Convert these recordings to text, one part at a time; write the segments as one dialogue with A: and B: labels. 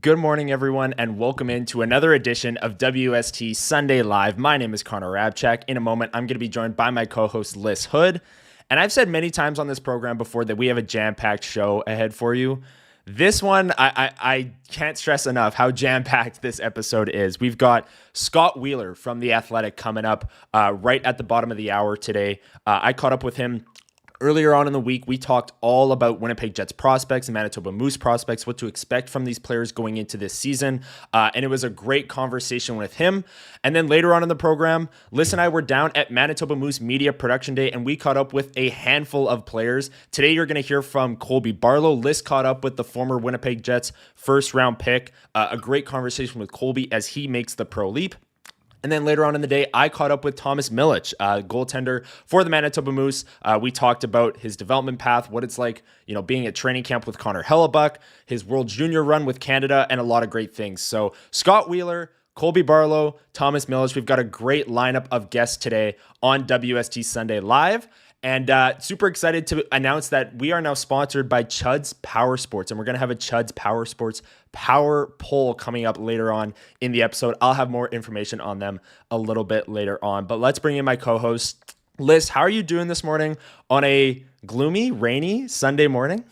A: Good morning, everyone, and welcome into another edition of WST Sunday Live. My name is Connor Hrabchak. In a moment, I'm going to be joined by my co-host, Lyss Houde. And I've said many times on this program before that we have a jam-packed show ahead for you. This one, I can't stress enough how jam-packed this episode is. We've got Scott Wheeler from The Athletic coming up right at the bottom of the hour today. I caught up with him earlier on in the week. We talked all about Winnipeg Jets prospects and Manitoba Moose prospects, what to expect from these players going into this season. And it was a great conversation with him. And then later on in the program, Lyss and I were down at Manitoba Moose Media Production Day, and we caught up with a handful of players. Today, you're going to hear from Colby Barlow. Lyss caught up with the former Winnipeg Jets first-round pick. A great conversation with Colby as he makes the pro leap. And then later on in the day, I caught up with Thomas Militch, goaltender for the Manitoba Moose. We talked about his development path, what it's like, being at training camp with Connor Hellebuyck, his World Junior run with Canada, and a lot of great things. So Scott Wheeler, Colby Barlow, Thomas Militch, we've got a great lineup of guests today on WST Sunday Live. And super excited to announce that we are now sponsored by Chuds Powersports, and we're going to have a Chuds Powersports power poll coming up later on in the episode. I'll have more information on them a little bit later on, but let's bring in my co-host, Lyss. How are you doing this morning on a gloomy, rainy Sunday morning?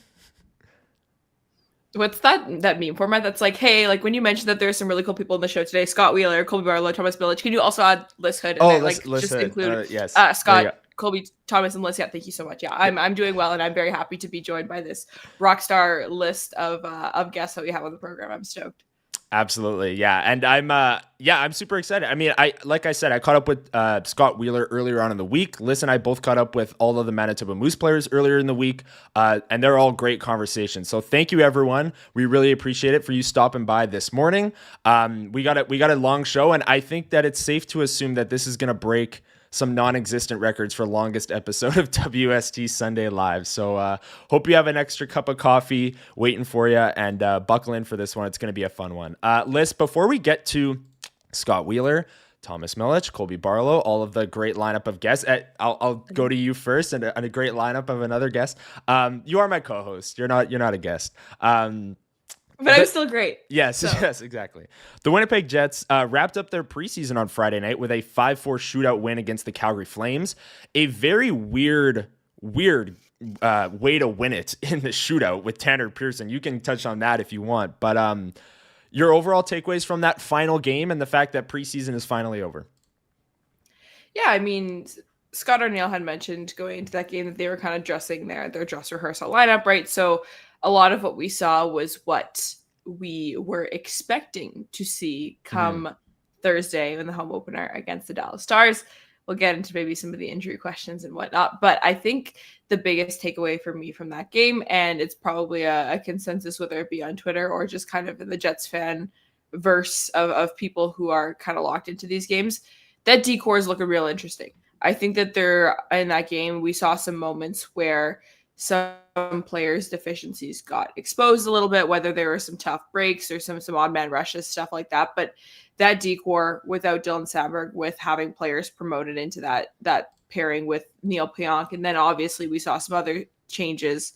B: What's that meme format that's like, hey, like when you mentioned that there's some really cool people in the show today, Scott Wheeler, Colby Barlow, Thomas Militch, can you also add Lyss Houde?
A: Lyss Houde.
B: Include
A: yes.
B: Scott, Colby, Thomas, and Lyss. Yeah, thank you so much. Yeah, I'm doing well, and I'm very happy to be joined by this rock star list of guests that we have on the program. I'm stoked.
A: Absolutely. Yeah. And I'm super excited. I mean, like I said, I caught up with Scott Wheeler earlier on in the week. Lyss and I both caught up with all of the Manitoba Moose players earlier in the week. And they're all great conversations. So thank you, everyone. We really appreciate it for you stopping by this morning. We got a long show, and I think that it's safe to assume that this is going to break some non-existent records for longest episode of WST Sunday Live. So hope you have an extra cup of coffee waiting for you, and buckle in for this one. It's going to be a fun one. Lyss, before we get to Scott Wheeler, Thomas Militch, Colby Barlow, all of the great lineup of guests. I'll go to you first, and a great lineup of another guest. You are my co-host. You're not a guest.
B: But I was still great.
A: Yes, so. Yes, exactly. The Winnipeg Jets wrapped up their preseason on Friday night with a 5-4 shootout win against the Calgary Flames. A very weird way to win it in the shootout with Tanner Pearson. You can touch on that if you want. But your overall takeaways from that final game and the fact that preseason is finally over.
B: Yeah, I mean, Scott Arniel had mentioned going into that game that they were kind of dressing their dress rehearsal lineup, right? So a lot of what we saw was what we were expecting to see come Thursday in the home opener against the Dallas Stars. We'll get into maybe some of the injury questions and whatnot, but I think the biggest takeaway for me from that game, and it's probably a consensus, whether it be on Twitter or just kind of in the Jets fan verse of people who are kind of locked into these games, that decor is looking real interesting. I think that in that game, we saw some moments where some players' deficiencies got exposed a little bit, whether there were some tough breaks or some odd man rushes, stuff like that. But that decor without Dylan Samberg, with having players promoted into that pairing with Neil Pionk, and then obviously we saw some other changes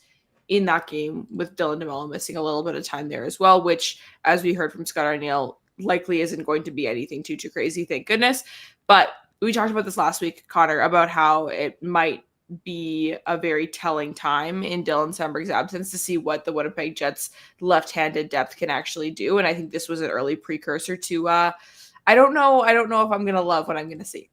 B: in that game with Dylan DeMello missing a little bit of time there as well, which, as we heard from Scott Arniel, likely isn't going to be anything too crazy, thank goodness. But we talked about this last week, Connor, about how it might be a very telling time in Dylan Samberg's absence to see what the Winnipeg Jets left-handed depth can actually do. And I think this was an early precursor to I don't know if I'm going to love what I'm going to see.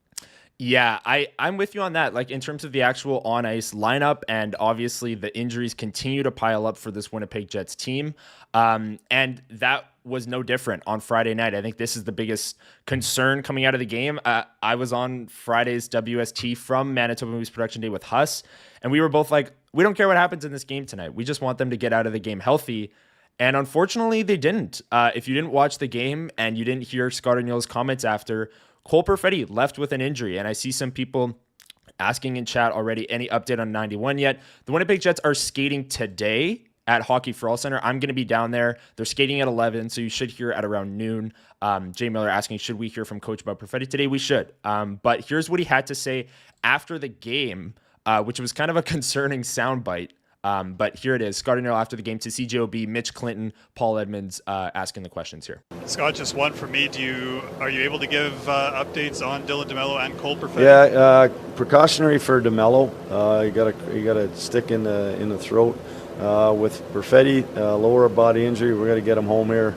A: Yeah, I'm with you on that. Like in terms of the actual on ice lineup, and obviously the injuries continue to pile up for this Winnipeg Jets team. And that was no different on Friday night. I think this is the biggest concern coming out of the game. I was on Friday's WST from Manitoba Moose Production Day with Huss, and we were both like, we don't care what happens in this game tonight. We just want them to get out of the game healthy. And unfortunately, they didn't. If you didn't watch the game and you didn't hear Scott Arniel's comments after, Cole Perfetti left with an injury, and I see some people asking in chat already, any update on 91 yet? The Winnipeg Jets are skating today at Hockey for All Center. I'm going to be down there. They're skating at 11, so you should hear at around noon. Jay Miller asking, should we hear from Coach about Perfetti today? We should. But here's what he had to say after the game, which was kind of a concerning soundbite. But here it is. Scott Arniel after the game to CJOB, Mitch Clinton, Paul Edmonds asking the questions here.
C: Scott, just one for me. Are you able to give updates on Dylan DeMello and Cole Perfetti?
D: Yeah, precautionary for DeMello. You got a stick in the throat. With Perfetti, lower body injury, we're going to get him home here.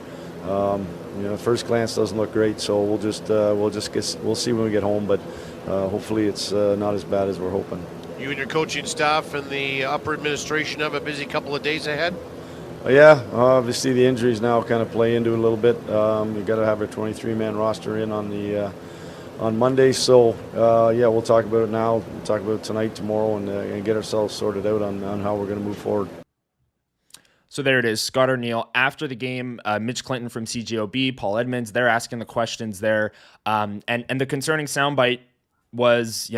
D: First glance doesn't look great, so we'll see when we get home. But hopefully it's not as bad as we're hoping.
E: You and your coaching staff and the upper administration have a busy couple of days ahead?
D: Yeah, obviously the injuries now kind of play into it a little bit. We've got to have a 23-man roster in on Monday. So, we'll talk about it now. We'll talk about it tonight, tomorrow, and get ourselves sorted out on how we're going to move forward.
A: So there it is, Scott Arniel after the game, Mitch Clinton from CJOB, Paul Edmonds, they're asking the questions there. And the concerning soundbite was,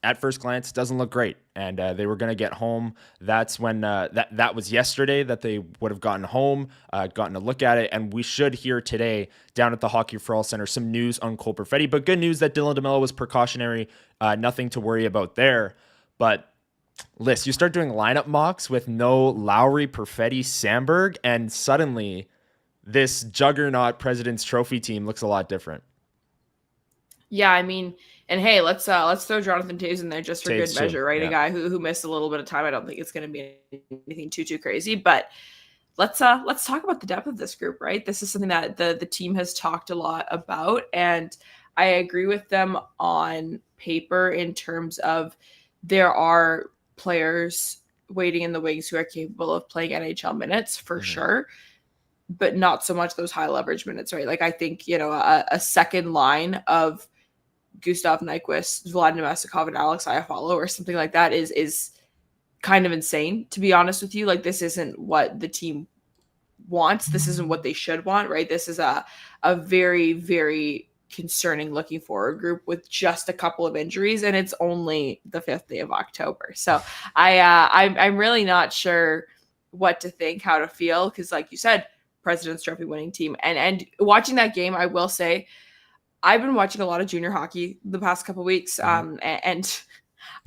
A: at first glance, doesn't look great. And they were going to get home. That's when that was yesterday that they would have gotten home, gotten a look at it. And we should hear today down at the Hockey for All Center some news on Cole Perfetti. But good news that Dylan DeMello was precautionary. Nothing to worry about there. But Lyss, you start doing lineup mocks with no Lowry, Perfetti, Samberg, and suddenly this juggernaut President's Trophy team looks a lot different.
B: Yeah, I mean, and hey, let's throw Jonathan Toews in there just for good measure, right?
A: Yeah.
B: A guy who missed a little bit of time. I don't think it's going to be anything too crazy, but let's talk about the depth of this group, right? This is something that the team has talked a lot about, and I agree with them on paper in terms of there are players waiting in the wings who are capable of playing NHL minutes for sure, but not so much those high leverage minutes, right? Like I think, a second line of Gustav Nyquist, Vladimir Masakov, and Alex Iafallo or something like that is kind of insane, to be honest with you. Like this isn't what the team wants. This isn't what they should want, right? This is a very, very concerning looking forward group with just a couple of injuries, and it's only the 5th day of October. So I'm really not sure what to think, how to feel, because like you said, President's Trophy winning team. And watching that game, I will say, I've been watching a lot of junior hockey the past couple of weeks, and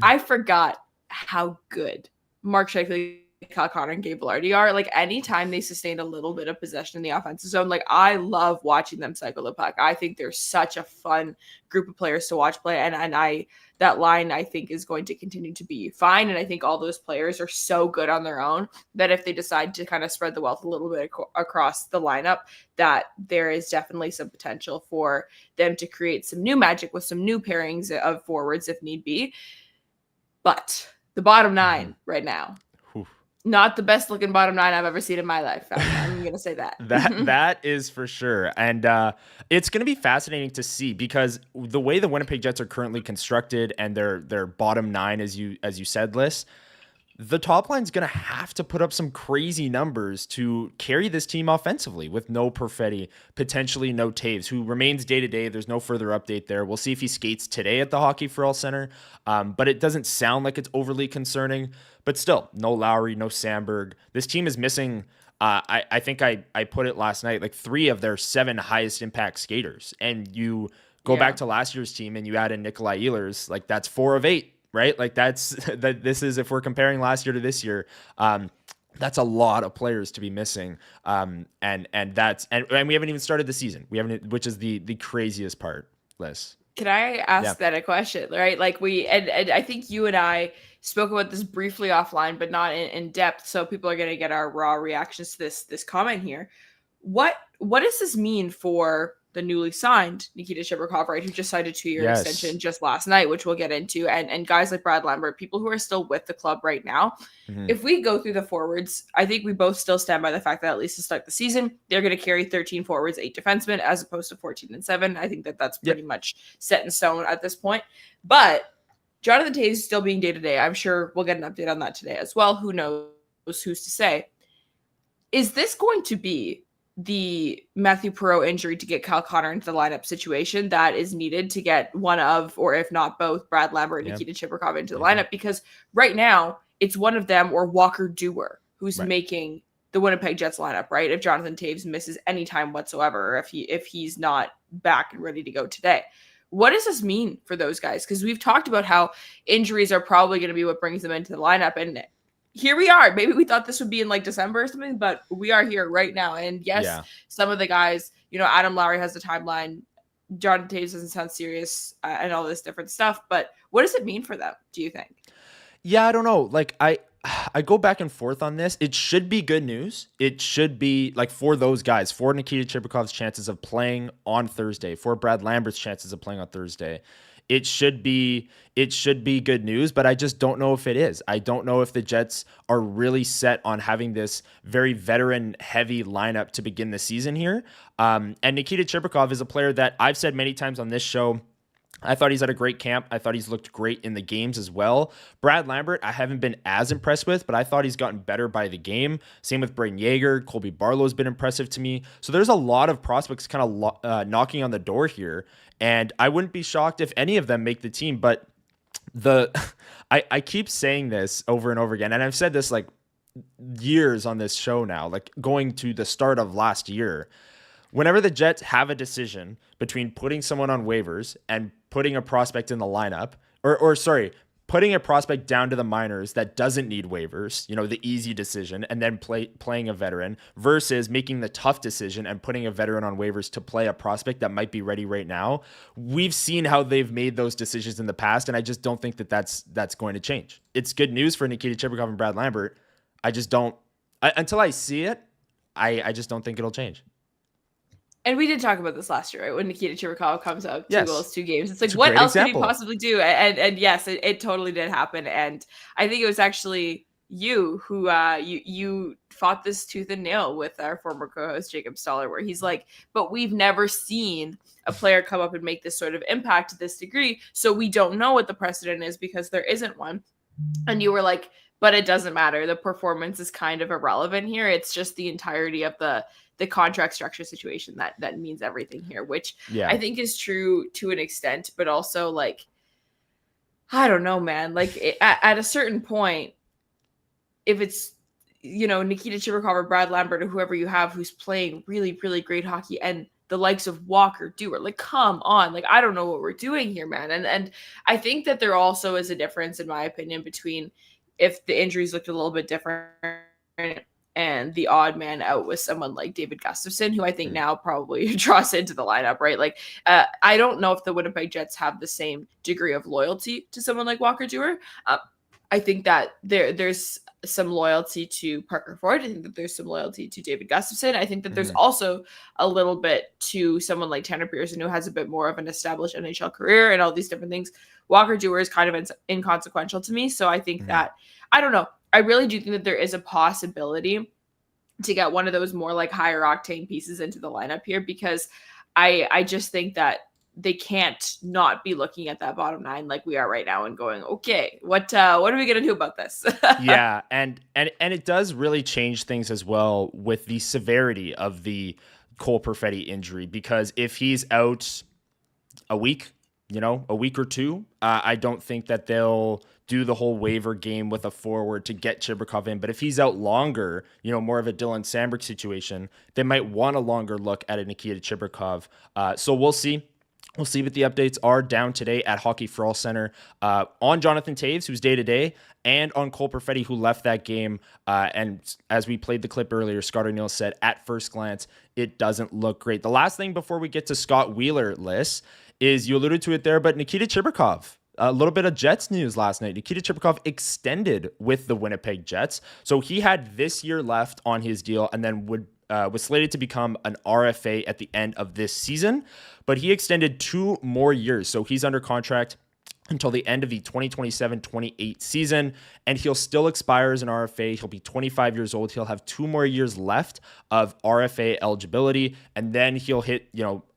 B: I forgot how good Mark Scheifele, Kyle Connor, and Gabe Velarde are. Like anytime they sustain a little bit of possession in the offensive zone, like I love watching them cycle the puck. I think they're such a fun group of players to watch play, and that line I think is going to continue to be fine. And I think all those players are so good on their own that if they decide to kind of spread the wealth a little bit across the lineup, that there is definitely some potential for them to create some new magic with some new pairings of forwards if need be. But the bottom nine right now, not the best looking bottom nine I've ever seen in my life. I'm going to say that.
A: That is for sure. And it's going to be fascinating to see, because the way the Winnipeg Jets are currently constructed and their bottom nine, as you said, Lyss, the top line's going to have to put up some crazy numbers to carry this team offensively with no Perfetti, potentially no Toews, who remains day-to-day. There's no further update there. We'll see if he skates today at the Hockey for All Center, but it doesn't sound like it's overly concerning. But still, no Lowry, no Samberg. This team is missing, I think I put it last night, like 3 of their 7 highest impact skaters. And you go back to last year's team and you add in Nikolai Ehlers, like that's 4 of 8. Right? Like this is, if we're comparing last year to this year, that's a lot of players to be missing. And we haven't even started the season. Which is the craziest part, Lyss.
B: Can I ask that a question? Right? Like and I think you and I spoke about this briefly offline, but not in depth. So people are going to get our raw reactions to this comment here. What does this mean for the newly signed Nikita Chibrikov, right, who just signed a 2-year extension just last night, which we'll get into, and guys like Brad Lambert, people who are still with the club right now. If we go through the forwards, I think we both still stand by the fact that at least to start the season, they're going to carry 13 forwards, 8 defensemen, as opposed to 14 and 7. I think that that's pretty much set in stone at this point. But Jonathan Toews still being day-to-day. I'm sure we'll get an update on that today as well. Who knows? Who's to say? Is this going to be the Matthew Perreault injury to get Kyle Connor into the lineup situation that is needed to get one of, or if not both, Brad Lambert and Nikita Chibrikov into the lineup? Because right now, it's one of them or Walker Dewar who's making the Winnipeg Jets lineup, right? If Jonathan Toews misses any time whatsoever, or if he's not back and ready to go today. What does this mean for those guys? Because we've talked about how injuries are probably going to be what brings them into the lineup, and here we are. Maybe we thought this would be in like December or something, but we are here right now. And yes, some of the guys, Adam Lowry has the timeline. Jonathan Toews doesn't sound serious and all this different stuff. But what does it mean for them, do you think?
A: Yeah, I don't know. Like I go back and forth on this. It should be good news. It should be like for those guys, for Nikita Chibrikov's chances of playing on Thursday, for Brad Lambert's chances of playing on Thursday. It should be good news, but I just don't know if it is. I don't know if the Jets are really set on having this very veteran-heavy lineup to begin the season here. And Nikita Chibrikov is a player that I've said many times on this show, I thought he's had a great camp. I thought he's looked great in the games as well. Brad Lambert, I haven't been as impressed with, but I thought he's gotten better by the game. Same with Braden Yeager. Colby Barlow has been impressive to me. So there's a lot of prospects kind of knocking on the door here. And I wouldn't be shocked if any of them make the team. But I keep saying this over and over again, and I've said this like years on this show now, like going to the start of last year. Whenever the Jets have a decision between putting someone on waivers and putting a prospect in the lineup, putting a prospect down to the minors that doesn't need waivers, the easy decision, and then playing a veteran versus making the tough decision and putting a veteran on waivers to play a prospect that might be ready right now. We've seen how they've made those decisions in the past, and I just don't think that that's going to change. It's good news for Nikita Chibrikov and Brad Lambert. I just don't, until I see it, I just don't think it'll change.
B: And we did talk about this last year, right? When Nikita Chibrikov comes out, 2 goals, 2 games. It's like, what else could he possibly do? And yes, it totally did happen. And I think it was actually you who you fought this tooth and nail with our former co-host Jacob Stoller, where he's like, but we've never seen a player come up and make this sort of impact to this degree. So we don't know what the precedent is because there isn't one. And you were like, but it doesn't matter. The performance is kind of irrelevant here. It's just the entirety of the contract structure situation that means everything here, which I think is true to an extent, but also like, I don't know, man, like at a certain point, if it's, Nikita Chibrikov or Brad Lambert or whoever you have who's playing really, really great hockey and the likes of Walker Dewar, like, come on, like, I don't know what we're doing here, man. And I think that there also is a difference, in my opinion, between if the injuries looked a little bit different and the odd man out with someone like David Gustafsson, who I think now probably draws into the lineup, right? Like, I don't know if the Winnipeg Jets have the same degree of loyalty to someone like Walker Dewar. I think that there's some loyalty to Parker Ford. I think that there's some loyalty to David Gustafsson. I think that there's also a little bit to someone like Tanner Pearson, who has a bit more of an established NHL career and all these different things. Walker Dewar is kind of inconsequential to me. So I think that, I don't know. I really do think that there is a possibility to get one of those more like higher octane pieces into the lineup here, because I just think that they can't not be looking at that bottom 9 like we are right now and going, okay, what are we going to do about this?
A: Yeah. And it does really change things as well with the severity of the Cole Perfetti injury, because if he's out a week or two, I don't think that they'll do the whole waiver game with a forward to get Chibrikov in. But if he's out longer, more of a Dylan Samberg situation, they might want a longer look at a Nikita Chibrikov. So we'll see. We'll see what the updates are down today at Hockey for All Center on Jonathan Toews, who's day-to-day, and on Cole Perfetti, who left that game. And as we played the clip earlier, Scott O'Neill said, at first glance, it doesn't look great. The last thing before we get to Scott Wheeler, Lyss, is you alluded to it there, but Nikita Chibrikov. A little bit of Jets news last night. Nikita Chibrikov extended with the Winnipeg Jets. So he had this year left on his deal and then would was slated to become an RFA at the end of this season, but he extended 2 more years. So he's under contract until the end of the 2027-28 season, and he'll still expire as an RFA. He'll be 25 years old. He'll have 2 more years left of RFA eligibility, and then he'll hit,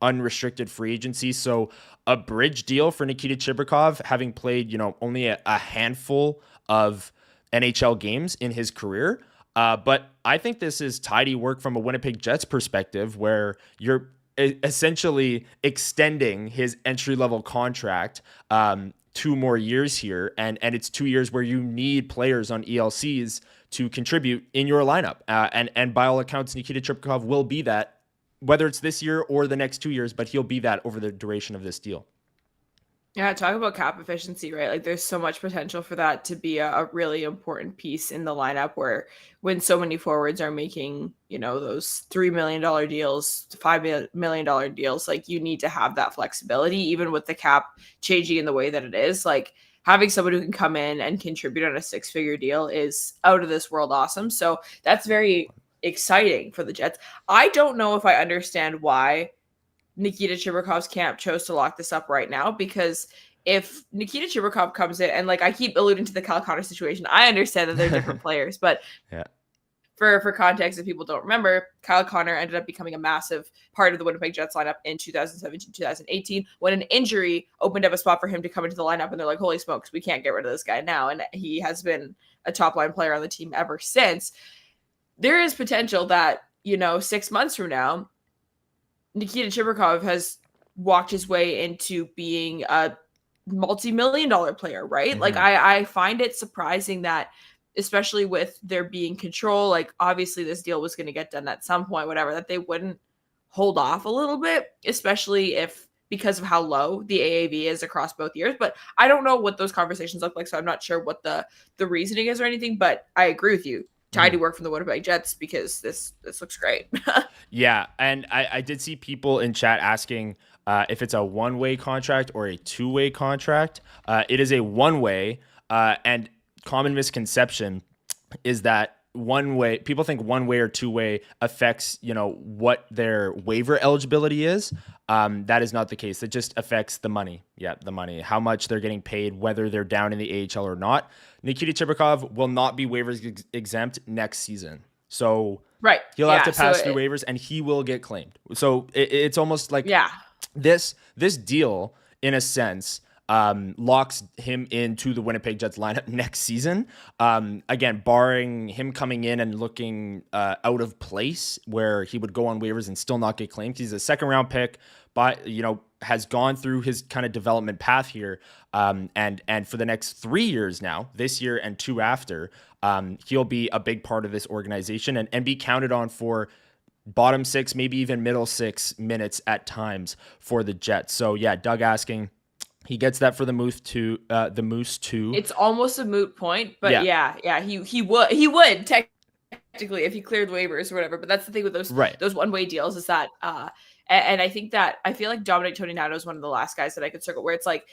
A: unrestricted free agency. So a bridge deal for Nikita Chibrikov, having played, only a handful of NHL games in his career. But I think this is tidy work from a Winnipeg Jets perspective, where you're essentially extending his entry-level contract 2 more years here, and it's 2 years where you need players on ELCs to contribute in your lineup. And by all accounts, Nikita Chibrikov will be that, whether it's this year or the next 2 years, but he'll be that over the duration of this deal.
B: Yeah, talk about cap efficiency, right? Like there's so much potential for that to be a really important piece in the lineup, where when so many forwards are making, those $3 million deals, $5 million deals, like you need to have that flexibility, even with the cap changing in the way that it is. Like having someone who can come in and contribute on a 6-figure deal is out of this world awesome. So that's very exciting for the Jets. I don't know if I understand why Nikita Chibrikov's camp chose to lock this up right now, because if Nikita Chibrikov comes in, and like I keep alluding to the Kyle Connor situation, I understand that they're different players, but
A: yeah.
B: For context, if people don't remember, Kyle Connor ended up becoming a massive part of the Winnipeg Jets lineup in 2017-2018 when an injury opened up a spot for him to come into the lineup, and they're like, holy smokes, we can't get rid of this guy now. And he has been a top line player on the team ever since. There is potential that, 6 months from now, Nikita Chibrikov has walked his way into being a multi-million-dollar player, right? Mm-hmm. Like I find it surprising that, especially with there being control, like obviously this deal was going to get done at some point, whatever, that they wouldn't hold off a little bit, especially if because of how low the AAV is across both years. But I don't know what those conversations look like, so I'm not sure what the reasoning is or anything, but I agree with you. Tidy work from the Winnipeg Jets, because this looks great.
A: Yeah, and I did see people in chat asking if it's a one-way contract or a two-way contract. It is a one-way, and common misconception is that one-way, people think one-way or two-way affects, what their waiver eligibility is. That is not the case. It just affects the money. Yeah, the money, how much they're getting paid, whether they're down in the AHL or not. Nikita Chibrikov will not be waivers exempt next season. So
B: right,
A: he'll have to pass through waivers, and he will get claimed. So it's almost like this deal, in a sense, locks him into the Winnipeg Jets lineup next season. Again, barring him coming in and looking out of place, where he would go on waivers and still not get claimed. He's a 2nd-round pick, but has gone through his kind of development path here, and for the next 3 years now, this year and 2 after, he'll be a big part of this organization and be counted on for bottom 6, maybe even middle 6 minutes at times for the Jets. So yeah, Doug asking. He gets that for the Moose too. It's
B: almost a moot point, but yeah, he would technically if he cleared waivers or whatever. But that's the thing with those one-way deals, is that and I think that I feel like Dominic Toninato is one of the last guys that I could circle where it's like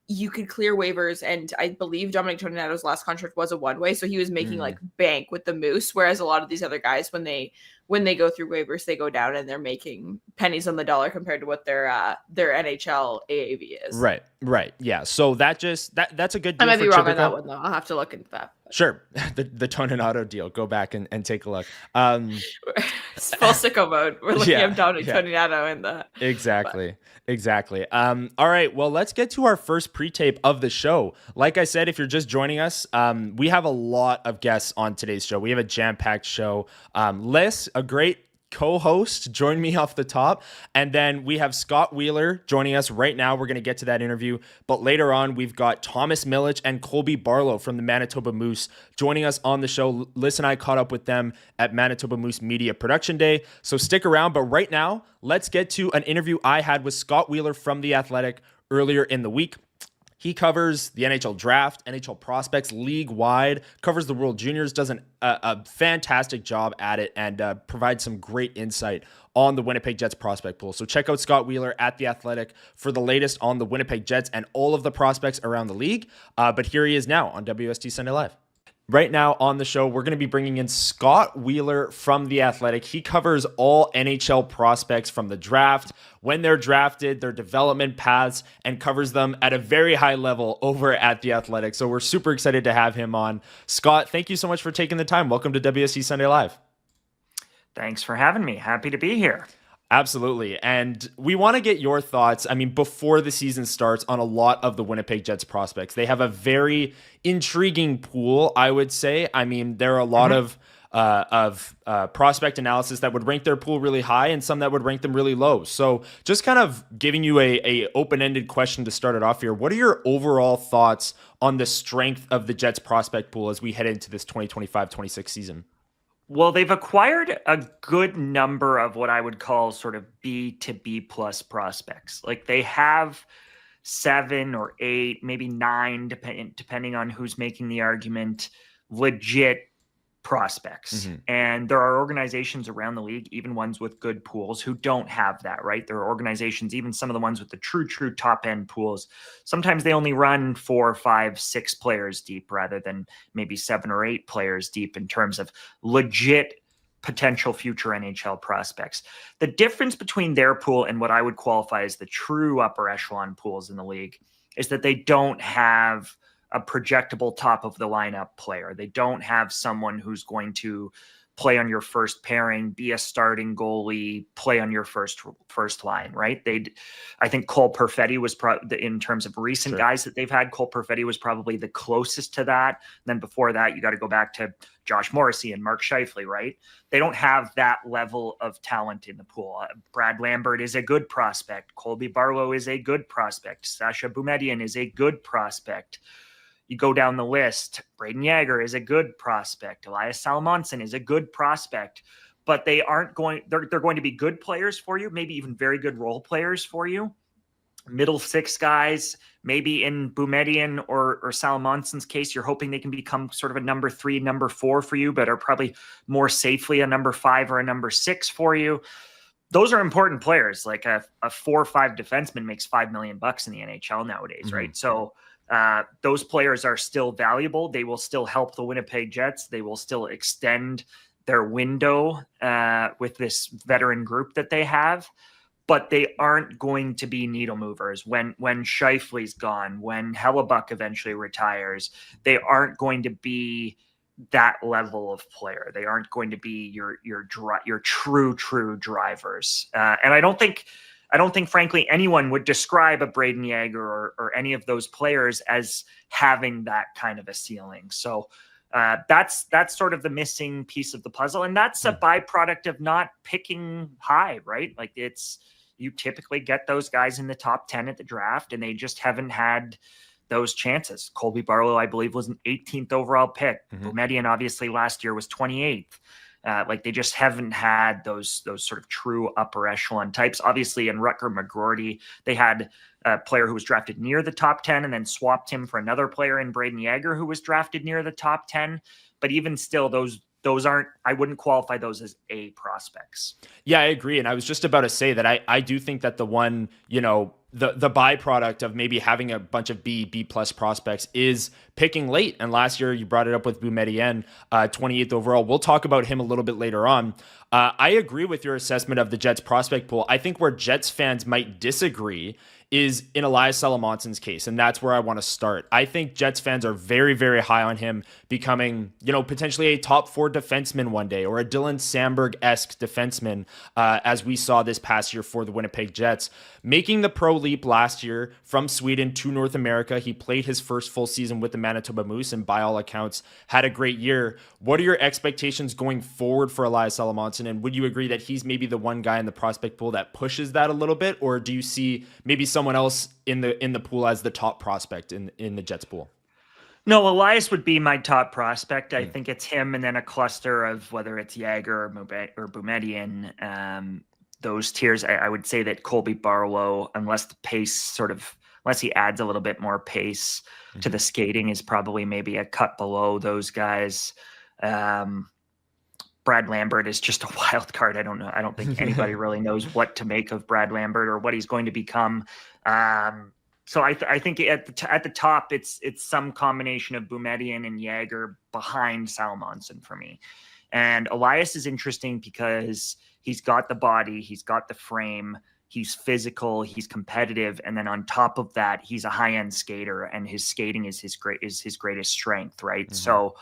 B: you could clear waivers, and I believe Dominic Toninato's last contract was a one-way, so he was making like bank with the Moose, whereas a lot of these other guys, when they go through waivers, they go down and they're making pennies on the dollar compared to what their NHL AAV is.
A: Right. Yeah. So that's a good deal.
B: I might be
A: for
B: wrong
A: Chibrikov.
B: on that one though. I'll have to look into that.
A: Sure. The Toninato deal. Go back and take a look.
B: It's full sicko mode. We're looking at Dominic Toninato in the
A: Exactly. All right. Well, let's get to our first pre-tape of the show. Like I said, if you're just joining us, we have a lot of guests on today's show. We have a jam-packed show. Lyss, a great co-host, joined me off the top. And then we have Scott Wheeler joining us right now. We're going to get to that interview. But later on, we've got Thomas Milic and Colby Barlow from the Manitoba Moose joining us on the show. Lyss and I caught up with them at Manitoba Moose Media Production Day. So stick around. But right now, let's get to an interview I had with Scott Wheeler from The Athletic earlier in the week. He covers the NHL draft, NHL prospects league-wide, covers the World Juniors, does a fantastic job at it, and provides some great insight on the Winnipeg Jets prospect pool. So check out Scott Wheeler at The Athletic for the latest on the Winnipeg Jets and all of the prospects around the league. But here he is now on WST Sunday Live. Right now on the show, we're going to be bringing in Scott Wheeler from The Athletic. He covers all NHL prospects from the draft, when they're drafted, their development paths, and covers them at a very high level over at The Athletic. So we're super excited to have him on. Scott, thank you so much for taking the time. Welcome to WST Sunday Live.
F: Thanks for having me. Happy to be here.
A: Absolutely. And we want to get your thoughts, before the season starts, on a lot of the Winnipeg Jets prospects. They have a very intriguing pool, I would say. There are a lot of prospect analysis that would rank their pool really high and some that would rank them really low. So just kind of giving you a open-ended question to start it off here. What are your overall thoughts on the strength of the Jets prospect pool as we head into this 2025-26 season?
F: Well, they've acquired a good number of what I would call sort of B to B plus prospects. Like they have 7 or 8, maybe 9, depending on who's making the argument, legit prospects. And there are organizations around the league, even ones with good pools, who don't have that, right? There are organizations, even some of the ones with the true top end pools. Sometimes they only run 4, 5, 6 players deep rather than maybe 7 or 8 players deep in terms of legit potential future NHL prospects. The difference between their pool and what I would qualify as the true upper echelon pools in the league is that they don't have a projectable top of the lineup player. They don't have someone who's going to play on your first pairing, be a starting goalie, play on your first line, right? I think Cole Perfetti was in terms of recent guys that they've had, Cole Perfetti was probably the closest to that. And then before that, you got to go back to Josh Morrissey and Mark Scheifele, right? They don't have that level of talent in the pool. Brad Lambert is a good prospect. Colby Barlow is a good prospect. Sasha Boumedienne is a good prospect. You go down the list, Braden Yager is a good prospect. Elias Salomonsson is a good prospect, but they're going to be good players for you, maybe even very good role players for you. Middle 6 guys, maybe in Boumedienne or Salomonsson's case, you're hoping they can become sort of a number 3, number 4 for you, but are probably more safely a number 5 or a number 6 for you. Those are important players. Like a 4 or 5 defenseman makes $5 million in the NHL nowadays, right? So those players are still valuable. They will still help the Winnipeg Jets. They will still extend their window with this veteran group that they have, but they aren't going to be needle movers. When Scheifele's gone, when Hellebuck eventually retires, they aren't going to be that level of player. They aren't going to be your true drivers. And I don't think, frankly, anyone would describe a Braden Yager or any of those players as having that kind of a ceiling. So that's sort of the missing piece of the puzzle. And that's a byproduct of not picking high, right? Like you typically get those guys in the top 10 at the draft, and they just haven't had those chances. Colby Barlow, I believe, was an 18th overall pick. Boumedienne, obviously, last year was 28th. They just haven't had those sort of true upper echelon types. Obviously, in Rutger McGroarty, they had a player who was drafted near the top 10 and then swapped him for another player in Braden Yager who was drafted near the top 10. But even still, those aren't, I wouldn't qualify those as A prospects.
A: Yeah, I agree. And I was just about to say that I do think that the one, the byproduct of maybe having a bunch of B plus prospects is picking late. And last year you brought it up with Boumedienne, 28th overall. We'll talk about him a little bit later on. I agree with your assessment of the Jets prospect pool. I think where Jets fans might disagree is in Elias Salomonsson's case, and that's where I want to start. I think Jets fans are very, very high on him becoming, potentially a top 4 defenseman one day, or a Dylan Samberg-esque defenseman, as we saw this past year for the Winnipeg Jets. Making the pro leap last year from Sweden to North America, he played his first full season with the Manitoba Moose, and by all accounts, had a great year. What are your expectations going forward for Elias Salomonsson, and would you agree that he's maybe the one guy in the prospect pool that pushes that a little bit, or do you see maybe someone else in the pool as the top prospect in the Jets pool?
F: No, Elias would be my top prospect. I think it's him, and then a cluster of whether it's Yager or Boumedienne. Those tiers, I would say that Colby Barlow, unless he adds a little bit more pace to the skating, is probably maybe a cut below those guys. Brad Lambert is just a wild card. I don't know. I don't think anybody really knows what to make of Brad Lambert or what he's going to become. So I think at the top, it's some combination of Boumedienne and Jäger behind Salomonsson for me. And Elias is interesting because he's got the body, he's got the frame, he's physical, he's competitive, and then on top of that, he's a high-end skater, and his skating is his greatest strength, right? Mm-hmm. So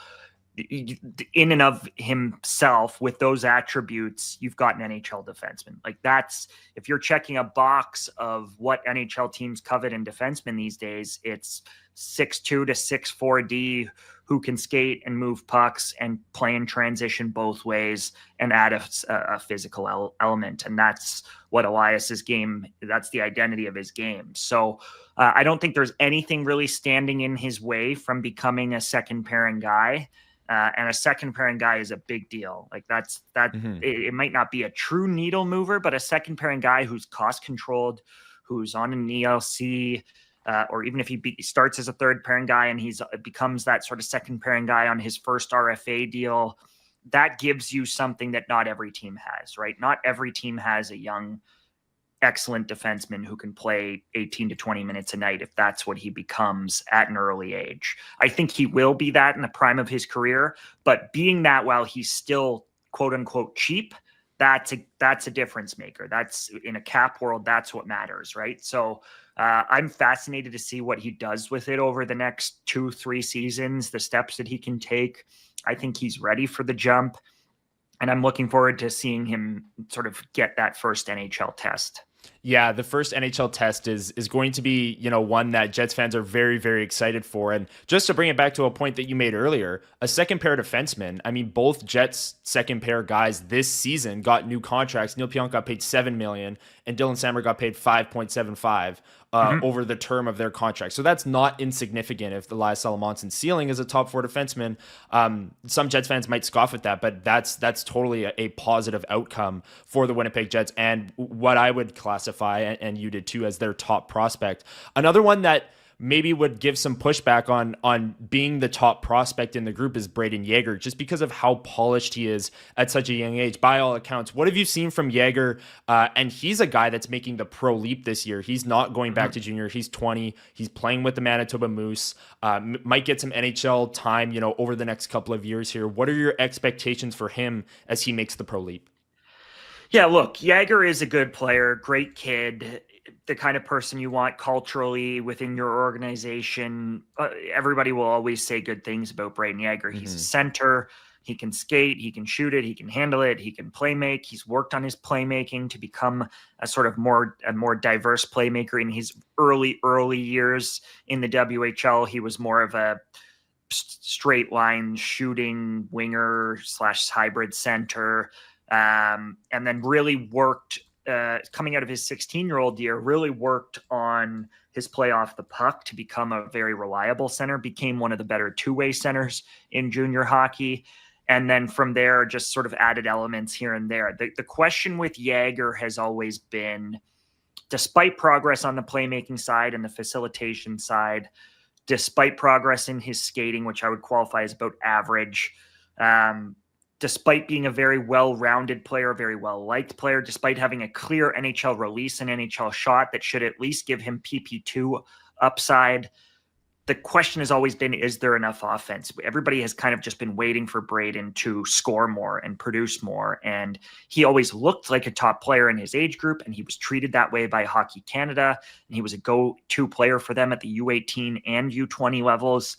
F: in and of himself, with those attributes, you've got an NHL defenseman. Like, that's, if you're checking a box of what NHL teams covet in defensemen these days, it's 6'2" to 6'4" D who can skate and move pucks and play in transition both ways and add a physical element. And that's what Elias's game, that's the identity of his game. So I don't think there's anything really standing in his way from becoming a second pairing guy. And a second pairing guy is a big deal. Like, it might not be a true needle mover, but a second pairing guy who's cost controlled, who's on an ELC, or even if he starts as a third pairing guy and becomes that sort of second pairing guy on his first RFA deal, that gives you something that not every team has, right? Not every team has a young, excellent defenseman who can play 18 to 20 minutes a night if that's what he becomes at an early age. I think he will be that in the prime of his career, but being that while he's still quote unquote cheap, that's a difference maker. That's, in a cap world, that's what matters, right? So I'm fascinated to see what he does with it over the next 2-3 seasons, the steps that he can take. I think he's ready for the jump, and I'm looking forward to seeing him sort of get that first NHL test.
A: Yeah, the first NHL test is going to be, one that Jets fans are very, very excited for. And just to bring it back to a point that you made earlier, a second pair defenseman, I mean, both Jets second pair guys this season got new contracts. Neil Pionk got paid $7 million and Dylan Samberg got paid $5.75 over the term of their contract. So that's not insignificant if Elias Salomonsson's ceiling is a top four defenseman. Some Jets fans might scoff at that, but that's totally a positive outcome for the Winnipeg Jets and what I would classify, and you did too, as their top prospect. Another one that maybe would give some pushback on being the top prospect in the group is Brayden Yager, just because of how polished he is at such a young age. By all accounts, what have you seen from Yager? And he's a guy that's making the pro leap this year. He's not going back to junior. He's 20. He's playing with the Manitoba Moose. Might get some NHL time, over the next couple of years here. What are your expectations for him as he makes the pro leap?
F: Yeah, look, Yager is a good player, great kid, the kind of person you want culturally within your organization. Everybody will always say good things about Brayden Yager. He's a center. He can skate. He can shoot it. He can handle it. He can play make. He's worked on his playmaking to become a sort of more diverse playmaker in his early years in the WHL. He was more of a straight line shooting winger / hybrid center. And then really worked, coming out of his 16-year-old year, really worked on his play off the puck to become a very reliable center, became one of the better two-way centers in junior hockey. And then from there, just sort of added elements here and there. The question with Yager has always been, despite progress on the playmaking side and the facilitation side, despite progress in his skating, which I would qualify as about average, despite being a very well-rounded player, a very well-liked player, despite having a clear NHL release and NHL shot that should at least give him PP2 upside, the question has always been, is there enough offense? Everybody has kind of just been waiting for Brayden to score more and produce more. And he always looked like a top player in his age group, and he was treated that way by Hockey Canada. And he was a go-to player for them at the U18 and U20 levels.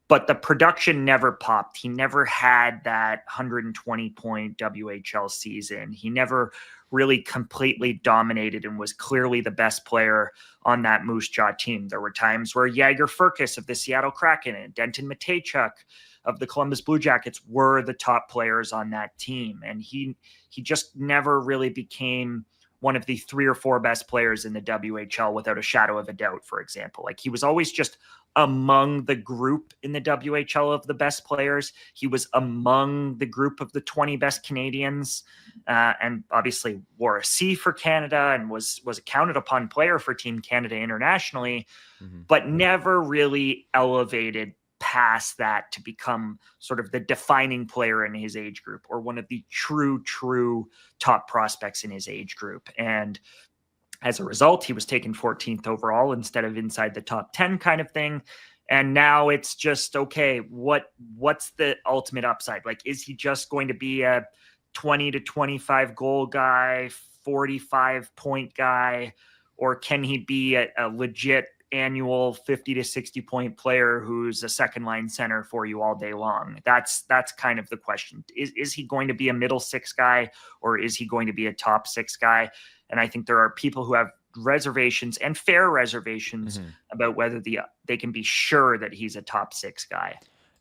F: But the production never popped. He never had that 120-point WHL season. He never really completely dominated and was clearly the best player on that Moose Jaw team. There were times where Jagger Furcus of the Seattle Kraken and Denton Matejchuk of the Columbus Blue Jackets were the top players on that team. And he just never really became one of the 3 or 4 best players in the WHL without a shadow of a doubt, for example. Like, he was always just among the group in the WHL of the best players. He was among the group of the 20 best Canadians, and obviously wore a C for Canada and was a counted upon player for Team Canada internationally, but never really elevated past that to become sort of the defining player in his age group or one of the true top prospects in his age group. And As a result, he was taken 14th overall instead of inside the top 10 kind of thing. And now it's just, okay, what's the ultimate upside? Like, is he just going to be a 20 to 25 goal guy, 45 point guy, or can he be a legit annual 50 to 60 point player who's a second line center for you all day long? That's kind of the question. Is he going to be a middle six guy, or is he going to be a top six guy? And I think there are people who have reservations, and fair reservations, about whether they can be sure that he's a top six guy.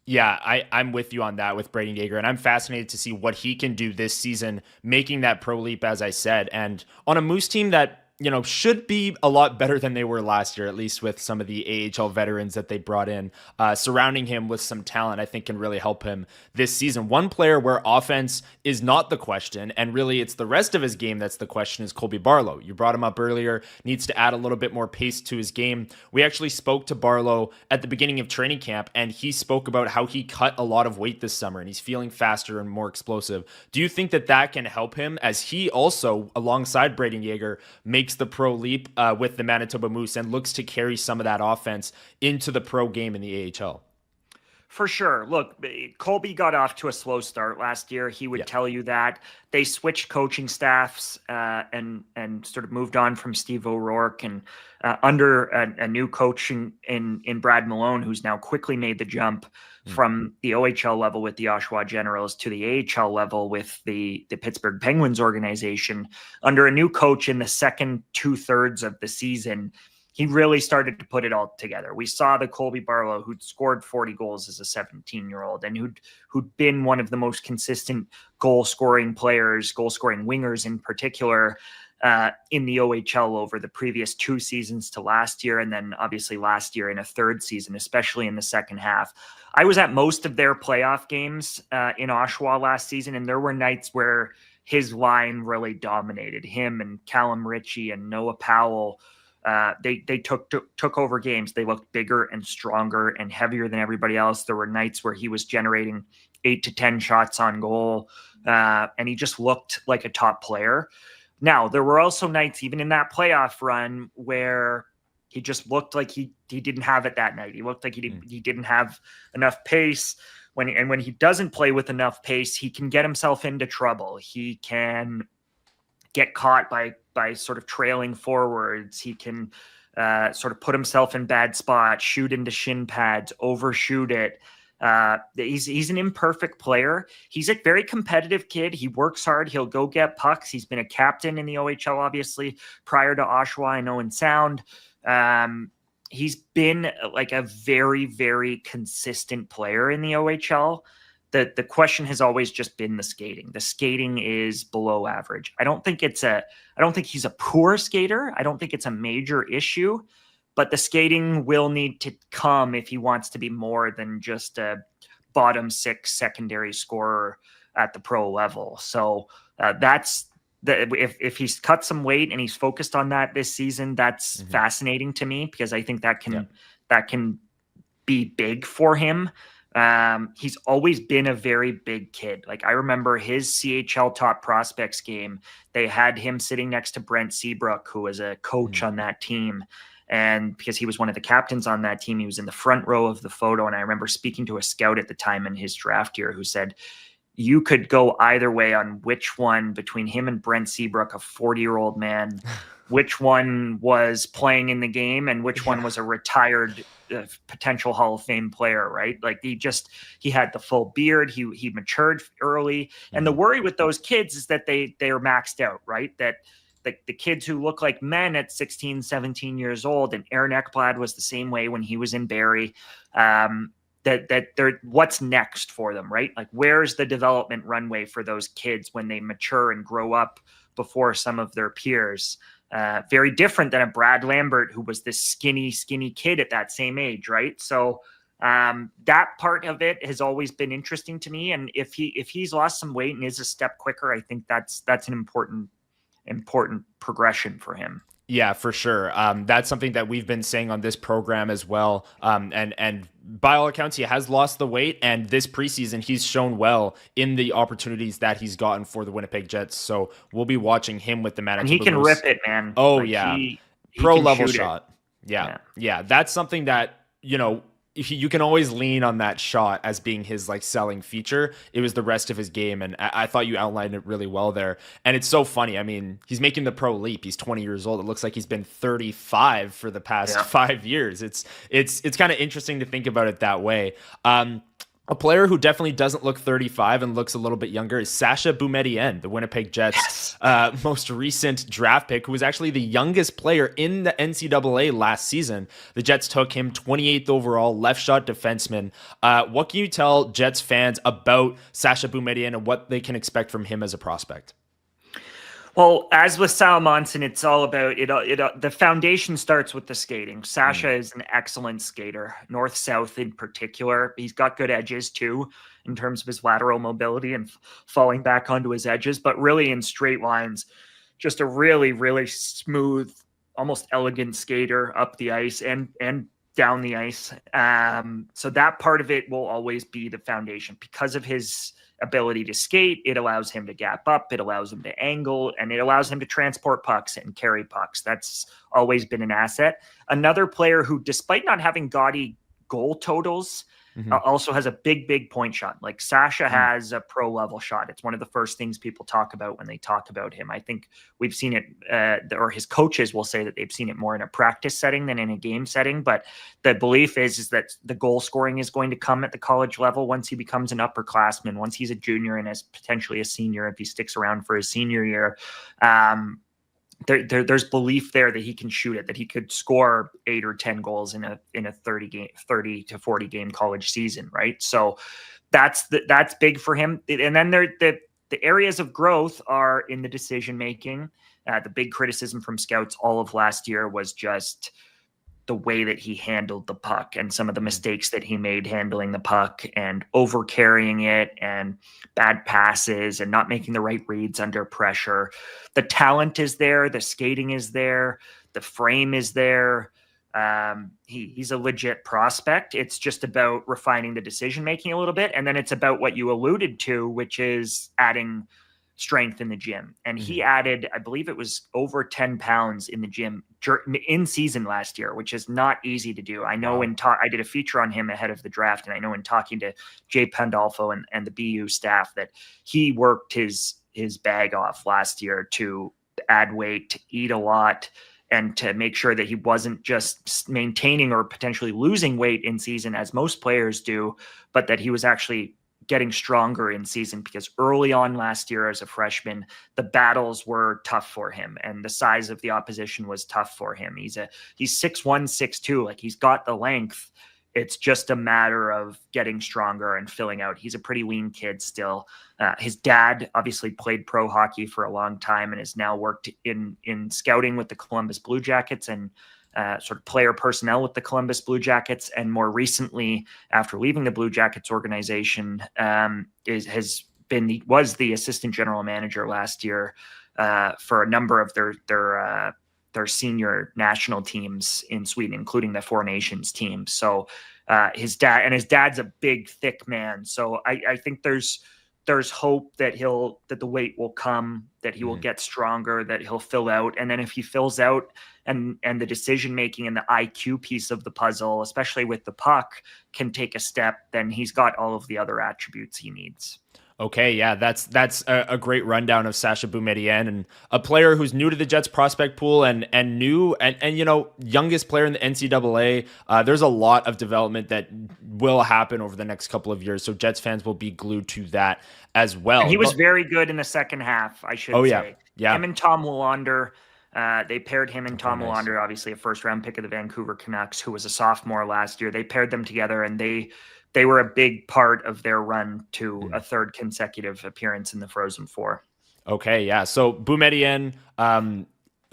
A: Yeah, I'm with you on that with Brayden Yager, and I'm fascinated to see what he can do this season, making that pro leap, as I said, and on a Moose team that, you know, should be a lot better than they were last year, at least with some of the AHL veterans that they brought in. Surrounding him with some talent, I think, can really help him this season. One player where offense is not the question, and really it's the rest of his game that's the question, is Colby Barlow. You brought him up earlier, needs to add a little bit more pace to his game. We actually spoke to Barlow at the beginning of training camp, and he spoke about how he cut a lot of weight this summer, and he's feeling faster and more explosive. Do you think that that can help him, as he also, alongside Brayden Yager, makes the pro leap with the Manitoba Moose and looks to carry some of that offense into the pro game in the AHL?
F: For sure. Look, Colby got off to a slow start last year. He would tell you that. They switched coaching staffs and sort of moved on from Steve O'Rourke and under a new coach in Brad Malone, who's now quickly made the jump from the OHL level with the Oshawa Generals to the AHL level with the Pittsburgh Penguins organization. Under a new coach in the second 2/3 of the season, he really started to put it all together. We saw the Colby Barlow, who'd scored 40 goals as a 17-year-old and who'd been one of the most consistent goal-scoring players, goal-scoring wingers in particular, in the OHL over the previous 2 seasons to last year, and then obviously last year in a third season, especially in the second half. I was at most of their playoff games in Oshawa last season, and there were nights where his line really dominated. Him and Callum Ritchie and Noah Powell, they took over games. They looked bigger and stronger and heavier than everybody else. There were nights where he was generating 8 to 10 shots on goal, and he just looked like a top player. Now, there were also nights, even in that playoff run, where he just looked like he didn't have it that night. He looked like he didn't have enough pace. When he doesn't play with enough pace, he can get himself into trouble. He can get caught by sort of trailing forwards. He can sort of put himself in bad spots, shoot into shin pads, overshoot it. He's an imperfect player. He's a very competitive kid. He works hard. He'll go get pucks. He's been a captain in the OHL, obviously, prior to Oshawa, I know, in Sound. He's been like a very, very consistent player in the OHL. The question has always just been the skating. The skating is below average. I don't think he's a poor skater. I don't think it's a major issue. But the skating will need to come if he wants to be more than just a bottom 6 secondary scorer at the pro level. So if he's cut some weight and he's focused on that this season, that's fascinating to me, because I think that can be big for him. He's always been a very big kid. Like, I remember his CHL top prospects game. They had him sitting next to Brent Seabrook, who was a coach on that team. And because he was one of the captains on that team, he was in the front row of the photo. And I remember speaking to a scout at the time in his draft year who said, you could go either way on which one between him and Brent Seabrook, a 40-year-old man, which one was playing in the game and which one was a retired potential Hall of Fame player, right? Like, he had the full beard. He matured early. And the worry with those kids is that they are maxed out, right? That the kids who look like men at 16, 17 years old, and Aaron Ekblad was the same way when he was in Barrie, that they're, what's next for them, right? Like, where's the development runway for those kids when they mature and grow up before some of their peers? Very different than a Brad Lambert, who was this skinny kid at that same age, right? So that part of it has always been interesting to me. And if he's lost some weight and is a step quicker, I think that's an important progression for him.
A: Yeah, for sure. That's something that we've been saying on this program as well. And by all accounts, he has lost the weight, and this preseason he's shown well in the opportunities that he's gotten for the Winnipeg Jets. So we'll be watching him with the Manitoba
F: And he can
A: Moose.
F: rip it, man.
A: Oh
F: Like,
A: yeah,
F: he
A: pro
F: can
A: level
F: shoot it.
A: shot. Yeah, that's something that you can always lean on that shot as being his like selling feature. It was the rest of his game, and I thought you outlined it really well there. And it's so funny. I mean, he's making the pro leap. He's 20 years old. It looks like he's been 35 for the past 5 years. It's kind of interesting to think about it that way. A player who definitely doesn't look 35 and looks a little bit younger is Sasha Boumedienne, the Winnipeg Jets' most recent draft pick, who was actually the youngest player in the NCAA last season. The Jets took him 28th overall, left shot defenseman. What can you tell Jets fans about Sasha Boumedienne and what they can expect from him as a prospect?
F: Well, as with Sal Monson, it's all about it. The foundation starts with the skating. Sasha is an excellent skater, north-south in particular. He's got good edges too, in terms of his lateral mobility and falling back onto his edges, but really in straight lines, just a really, really smooth, almost elegant skater up the ice and down the ice. So that part of it will always be the foundation because of his ability to skate. It allows him to gap up, it allows him to angle, and it allows him to transport pucks and carry pucks. That's always been an asset. Another player who, despite not having gaudy goal totals, also has a big point shot. Like Sasha has a pro level shot. It's one of the first things people talk about when they talk about him. I think we've seen it, or his coaches will say that they've seen it more in a practice setting than in a game setting. But the belief is that the goal scoring is going to come at the college level once he becomes an upperclassman, once he's a junior and as potentially a senior, if he sticks around for his senior year. There's belief there that he can shoot it, that he could score 8 or 10 goals in a 30 to 40 game college season, right? So that's big for him. And then the areas of growth are in the decision making. The big criticism from scouts all of last year was just the way that he handled the puck and some of the mistakes that he made handling the puck and over carrying it and bad passes and not making the right reads under pressure. The talent is there. The skating is there. The frame is there. He's a legit prospect. It's just about refining the decision-making a little bit. And then it's about what you alluded to, which is adding strength in the gym. And he added, I believe it was over 10 pounds in the gym in season last year, which is not easy to do. I know I did a feature on him ahead of the draft. And I know in talking to Jay Pandolfo and the BU staff that he worked his bag off last year to add weight, to eat a lot, and to make sure that he wasn't just maintaining or potentially losing weight in season as most players do, but that he was actually getting stronger in season, because early on last year as a freshman, the battles were tough for him and the size of the opposition was tough for him. He's 6'1", 6'2", like he's got the length. It's just a matter of getting stronger and filling out. He's a pretty lean kid still. His dad obviously played pro hockey for a long time and has now worked in scouting with the Columbus Blue Jackets and sort of player personnel with the Columbus Blue Jackets. And more recently, after leaving the Blue Jackets organization, was the assistant general manager last year for a number of their senior national teams in Sweden, including the Four Nations team. So his dad's a big, thick man. So I think there's hope that the weight will come, that he will get stronger, that he'll fill out. And then if he fills out and the decision-making and the IQ piece of the puzzle, especially with the puck, can take a step, then he's got all of the other attributes he needs.
A: Okay, yeah, that's a great rundown of Sasha Boumedienne, and a player who's new to the Jets prospect pool and youngest player in the NCAA. There's a lot of development that will happen over the next couple of years, so Jets fans will be glued to that as well.
F: And he was very good in the second half, I should say.
A: Yeah.
F: Him and Tom Willander, they paired him and Tom Willander, obviously a first-round pick of the Vancouver Canucks, who was a sophomore last year. They paired them together, and they were a big part of their run to a third consecutive appearance in the Frozen Four.
A: Okay, yeah. So Boumedienne,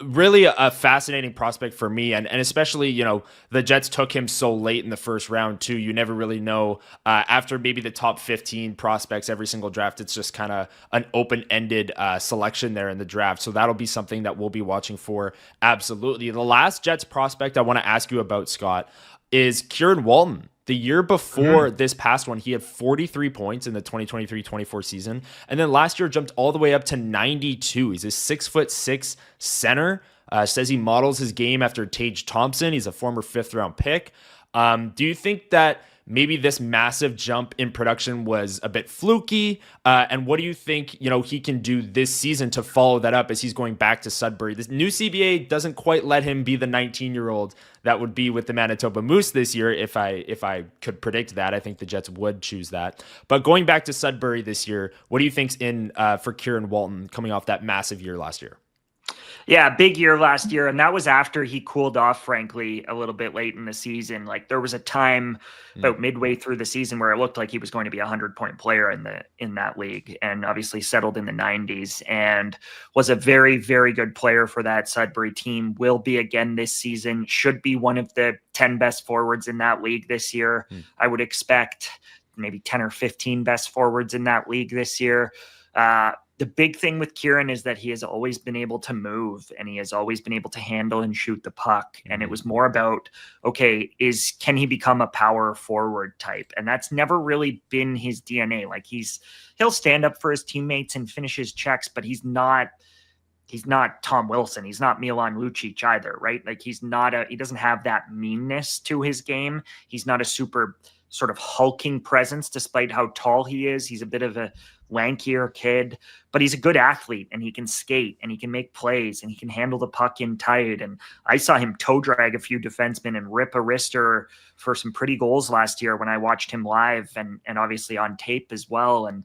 A: really a fascinating prospect for me, and especially, you know, the Jets took him so late in the first round too. You never really know after maybe the top 15 prospects every single draft. It's just kind of an open-ended selection there in the draft. So that'll be something that we'll be watching for. Absolutely. The last Jets prospect I want to ask you about, Scott, is Kieran Walton. The year before this past one, he had 43 points in the 2023-24 season. And then last year jumped all the way up to 92. He's a 6'6" center. Says he models his game after Tage Thompson. He's a former 5th-round pick. Do you think that maybe this massive jump in production was a bit fluky? And what do you think, you know, he can do this season to follow that up as he's going back to Sudbury? This new CBA doesn't quite let him be the 19-year-old that would be with the Manitoba Moose this year. If I could predict that, I think the Jets would choose that. But going back to Sudbury this year, what do you think's in for Kieran Walton coming off that massive year last year?
F: Yeah, big year last year, and that was after he cooled off, frankly, a little bit late in the season. Like, there was a time about midway through the season where it looked like he was going to be a 100-point player in that league, and obviously settled in the 90s and was a very, very good player for that Sudbury team. Will be again this season. Should be one of the 10 best forwards in that league this year. I would expect maybe 10 or 15 best forwards in that league this year. The big thing with Kieran is that he has always been able to move, and he has always been able to handle and shoot the puck. And it was more about, okay, can he become a power forward type? And that's never really been his DNA. Like, he'll stand up for his teammates and finish his checks, but he's not Tom Wilson. He's not Milan Lucic either, right? Like, he doesn't have that meanness to his game. He's not a super sort of hulking presence, despite how tall he is. He's a bit of a lankier kid, but he's a good athlete, and he can skate, and he can make plays, and he can handle the puck in tight. And I saw him toe drag a few defensemen and rip a wrister for some pretty goals last year when I watched him live and obviously on tape as well. And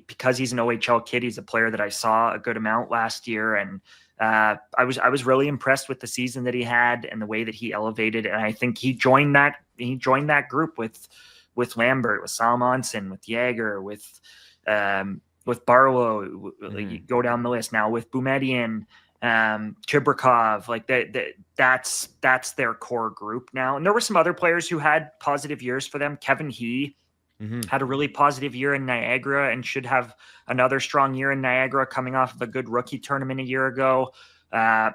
F: because he's an OHL kid, he's a player that I saw a good amount last year. And I was really impressed with the season that he had and the way that he elevated. And I think he joined that group with Lambert, with Salmonson, with Yager, with Barlow. You go down the list now with Boumedienne, Chibrikov. Like that's their core group now. And there were some other players who had positive years for them. Kevin He had a really positive year in Niagara and should have another strong year in Niagara, coming off of a good rookie tournament a year ago.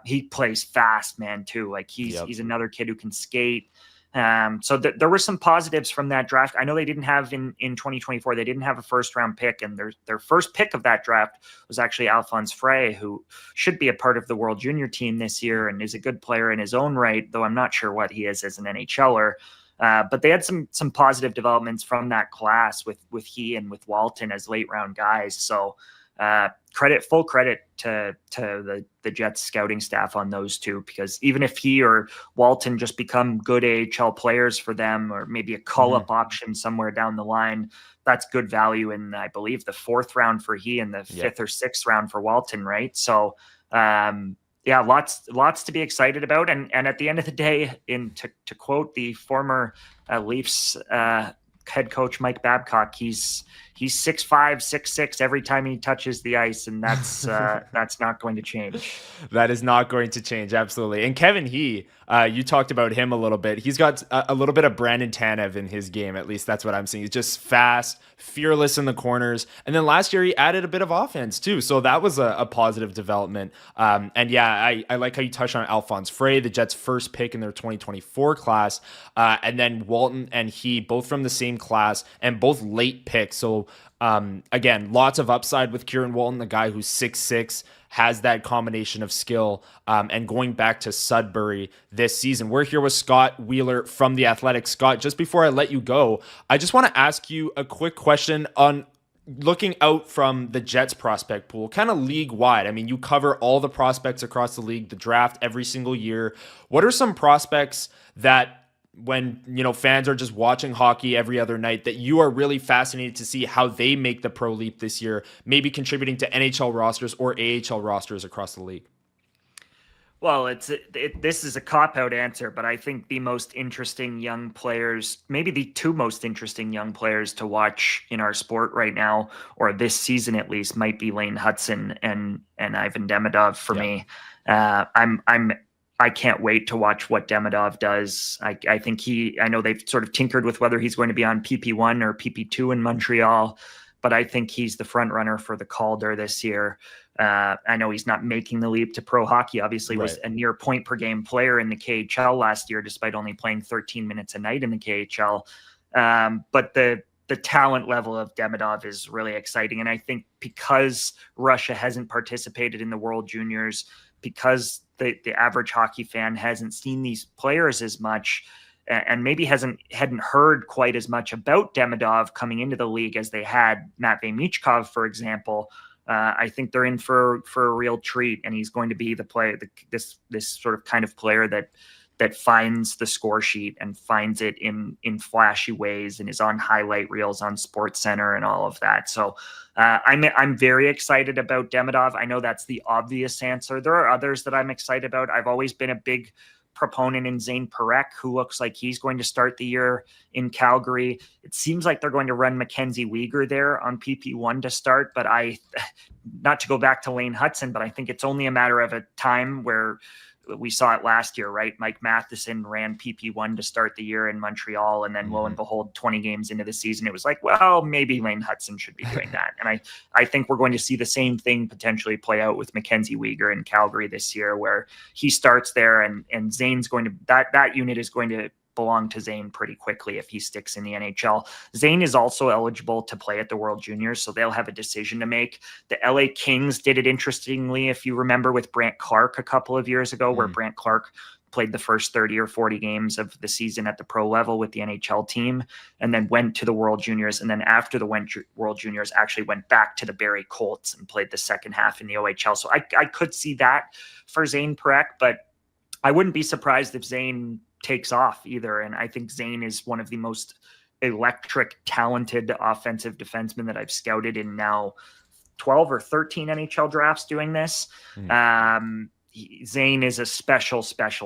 F: He plays fast, man, too. Like, he's another kid who can skate. So there were some positives from that draft. I know they didn't have in 2024, they didn't have a first round pick, and their first pick of that draft was actually Alphonse Frey, who should be a part of the World Junior team this year and is a good player in his own right, though I'm not sure what he is as an NHLer. But they had some positive developments from that class with he and with Walton as late round guys. So full credit to the Jets scouting staff on those two, because even if he or Walton just become good AHL players for them, or maybe a call-up option somewhere down the line, that's good value in, I believe, the 4th round for he and the 5th or 6th round for Walton, right? So lots to be excited about. And at the end of the day, to quote the former Leafs head coach Mike Babcock, he's 6'5", 6'6" every time he touches the ice, and that's not going to change.
A: That is not going to change, absolutely. And Kevin He, you talked about him a little bit. He's got a little bit of Brandon Tanev in his game, at least that's what I'm seeing. He's just fast, fearless in the corners. And then last year he added a bit of offense too, so that was a positive development. And yeah, I like how you touched on Alphonse Frey, the Jets' first pick in their 2024 class, and then Walton and he, both from the same class and both late picks. So again, lots of upside with Kieran Walton, the guy who's 6'6", has that combination of skill, and going back to Sudbury this season. We're here with Scott Wheeler from The Athletic. Scott, just before I let you go, I just want to ask you a quick question on looking out from the Jets prospect pool, kind of league-wide. I mean, you cover all the prospects across the league, the draft every single year. What are some prospects that, when, you know, fans are just watching hockey every other night, that you are really fascinated to see how they make the pro leap this year, maybe contributing to NHL rosters or AHL rosters across the league?
F: Well, this is a cop-out answer, but I think the most interesting young players, maybe the two most interesting young players to watch in our sport right now, or this season at least, might be Lane Hudson and Ivan Demidov for me. I can't wait to watch what Demidov does. I think I know they've sort of tinkered with whether he's going to be on PP1 or PP2 in Montreal, but I think he's the front runner for the Calder this year. I know he's not making the leap to pro hockey. Obviously, was a near point per game player in the KHL last year, despite only playing 13 minutes a night in the KHL. But the talent level of Demidov is really exciting. And I think because Russia hasn't participated in the World Juniors, because the average hockey fan hasn't seen these players as much, and maybe hadn't heard quite as much about Demidov coming into the league as they had Matvei Michkov, for example. I think they're in for a real treat, and he's going to be the player, this sort of kind of player that finds the score sheet and finds it in flashy ways and is on highlight reels on SportsCenter and all of that. So I'm very excited about Demidov. I know that's the obvious answer. There are others that I'm excited about. I've always been a big proponent in Zane Parekh, who looks like he's going to start the year in Calgary. It seems like they're going to run Mackenzie Weegar there on PP1 to start, but not to go back to Lane Hudson, but I think it's only a matter of a time where we saw it last year, right? Mike Matheson ran PP1 to start the year in Montreal, and then lo and behold, 20 games into the season, it was like, well, maybe Lane Hudson should be doing that. And I think we're going to see the same thing potentially play out with Mackenzie Weegar in Calgary this year, where he starts there, and Zane's going to, that unit is going to belong to Zane pretty quickly if he sticks in the NHL. Zane is also eligible to play at the World Juniors, so they'll have a decision to make. The LA Kings did it interestingly, if you remember, with Brant Clark a couple of years ago, where Brant Clark played the first 30 or 40 games of the season at the pro level with the NHL team, and then went to the World Juniors, and then after the World Juniors actually went back to the Barrie Colts and played the second half in the OHL. So I could see that for Zane Parekh, but I wouldn't be surprised if Zane takes off either. And I think Zane is one of the most electric, talented offensive defensemen that I've scouted in now 12 or 13 NHL drafts doing this. Zane is a special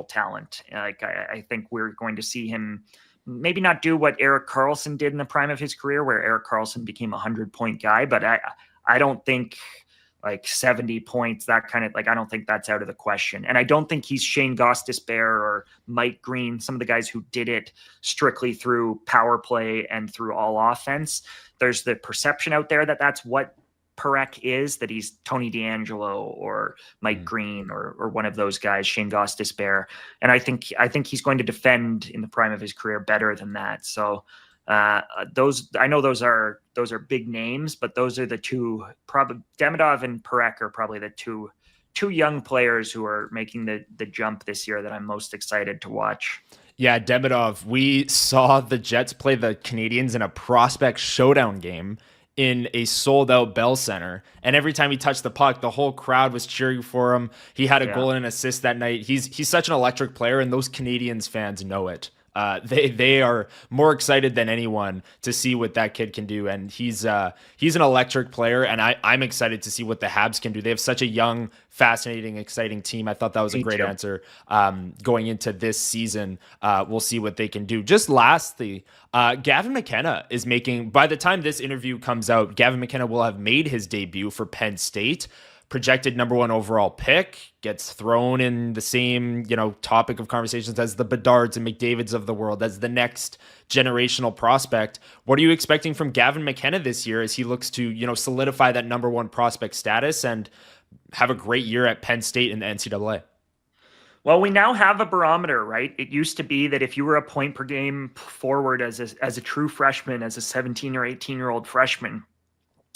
F: talent. Like I think we're going to see him maybe not do what Erik Karlsson did in the prime of his career, where Erik Karlsson became a 100-point guy, but I don't think like 70 points, that kind of, like, I don't think that's out of the question. And I don't think he's Shane Gostisbehere or Mike Green, some of the guys who did it strictly through power play and through all offense. There's the perception out there that that's what Parekh is, that he's Tony DeAngelo or Mike Green or one of those guys, Shane Gostisbehere. And I think he's going to defend in the prime of his career better than that. So those are big names, but those are the two. Probably Demidov and Parekh are probably the two young players who are making the jump this year that I'm most excited to watch.
A: Yeah, Demidov. We saw the Jets play the Canadiens in a prospect showdown game in a sold-out Bell Center, and every time he touched the puck, the whole crowd was cheering for him. He had a goal and an assist that night. He's such an electric player, and those Canadiens fans know it. They are more excited than anyone to see what that kid can do, and he's an electric player, and I'm excited to see what the Habs can do. They have such a young, fascinating, exciting team. I thought that was a great answer going into this season. We'll see what they can do. Just lastly, Gavin McKenna is making, by the time this interview comes out, Gavin McKenna will have made his debut for Penn State. Projected number 1 overall pick, gets thrown in the same, topic of conversations as the Bedards and McDavids of the world, as the next generational prospect. What are you expecting from Gavin McKenna this year as he looks to, solidify that number 1 prospect status and have a great year at Penn State in the NCAA?
F: Well, we now have a barometer, right? It used to be that if you were a point per game forward as a true freshman, as a 17 or 18-year-old freshman,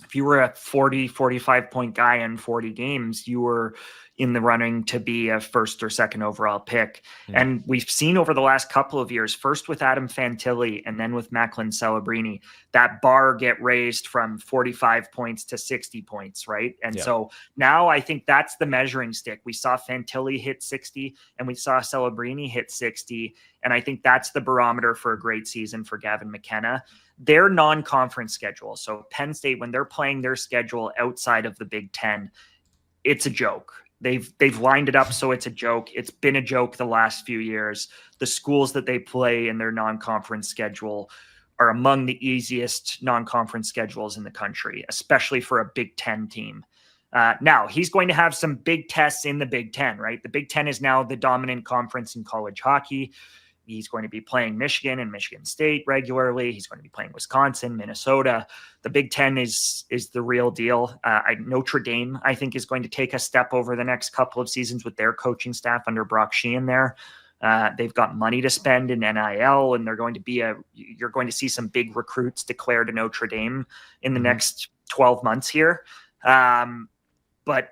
F: if you were a 40, 45-point guy in 40 games, you were in the running to be a first or second overall pick. And we've seen over the last couple of years, first with Adam Fantilli and then with Macklin Celebrini, that bar get raised from 45 points to 60 points, right? And so now I think that's the measuring stick. We saw Fantilli hit 60 and we saw Celebrini hit 60. And I think that's the barometer for a great season for Gavin McKenna. Their non-conference schedule, so Penn State, when they're playing their schedule outside of the Big Ten, it's a joke. They've lined it up so it's a joke. It's been a joke the last few years. The schools that they play in their non-conference schedule are among the easiest non-conference schedules in the country, especially for a Big Ten team. Now, he's going to have some big tests in the Big Ten, right? The Big Ten is now the dominant conference in college hockey. He's going to be playing Michigan and Michigan State regularly. He's going to be playing Wisconsin, Minnesota. The Big Ten is the real deal. Notre Dame, I think, is going to take a step over the next couple of seasons with their coaching staff under Brock Sheehan there. They've got money to spend in NIL, and you're going to see some big recruits declare to Notre Dame in the next 12 months here. But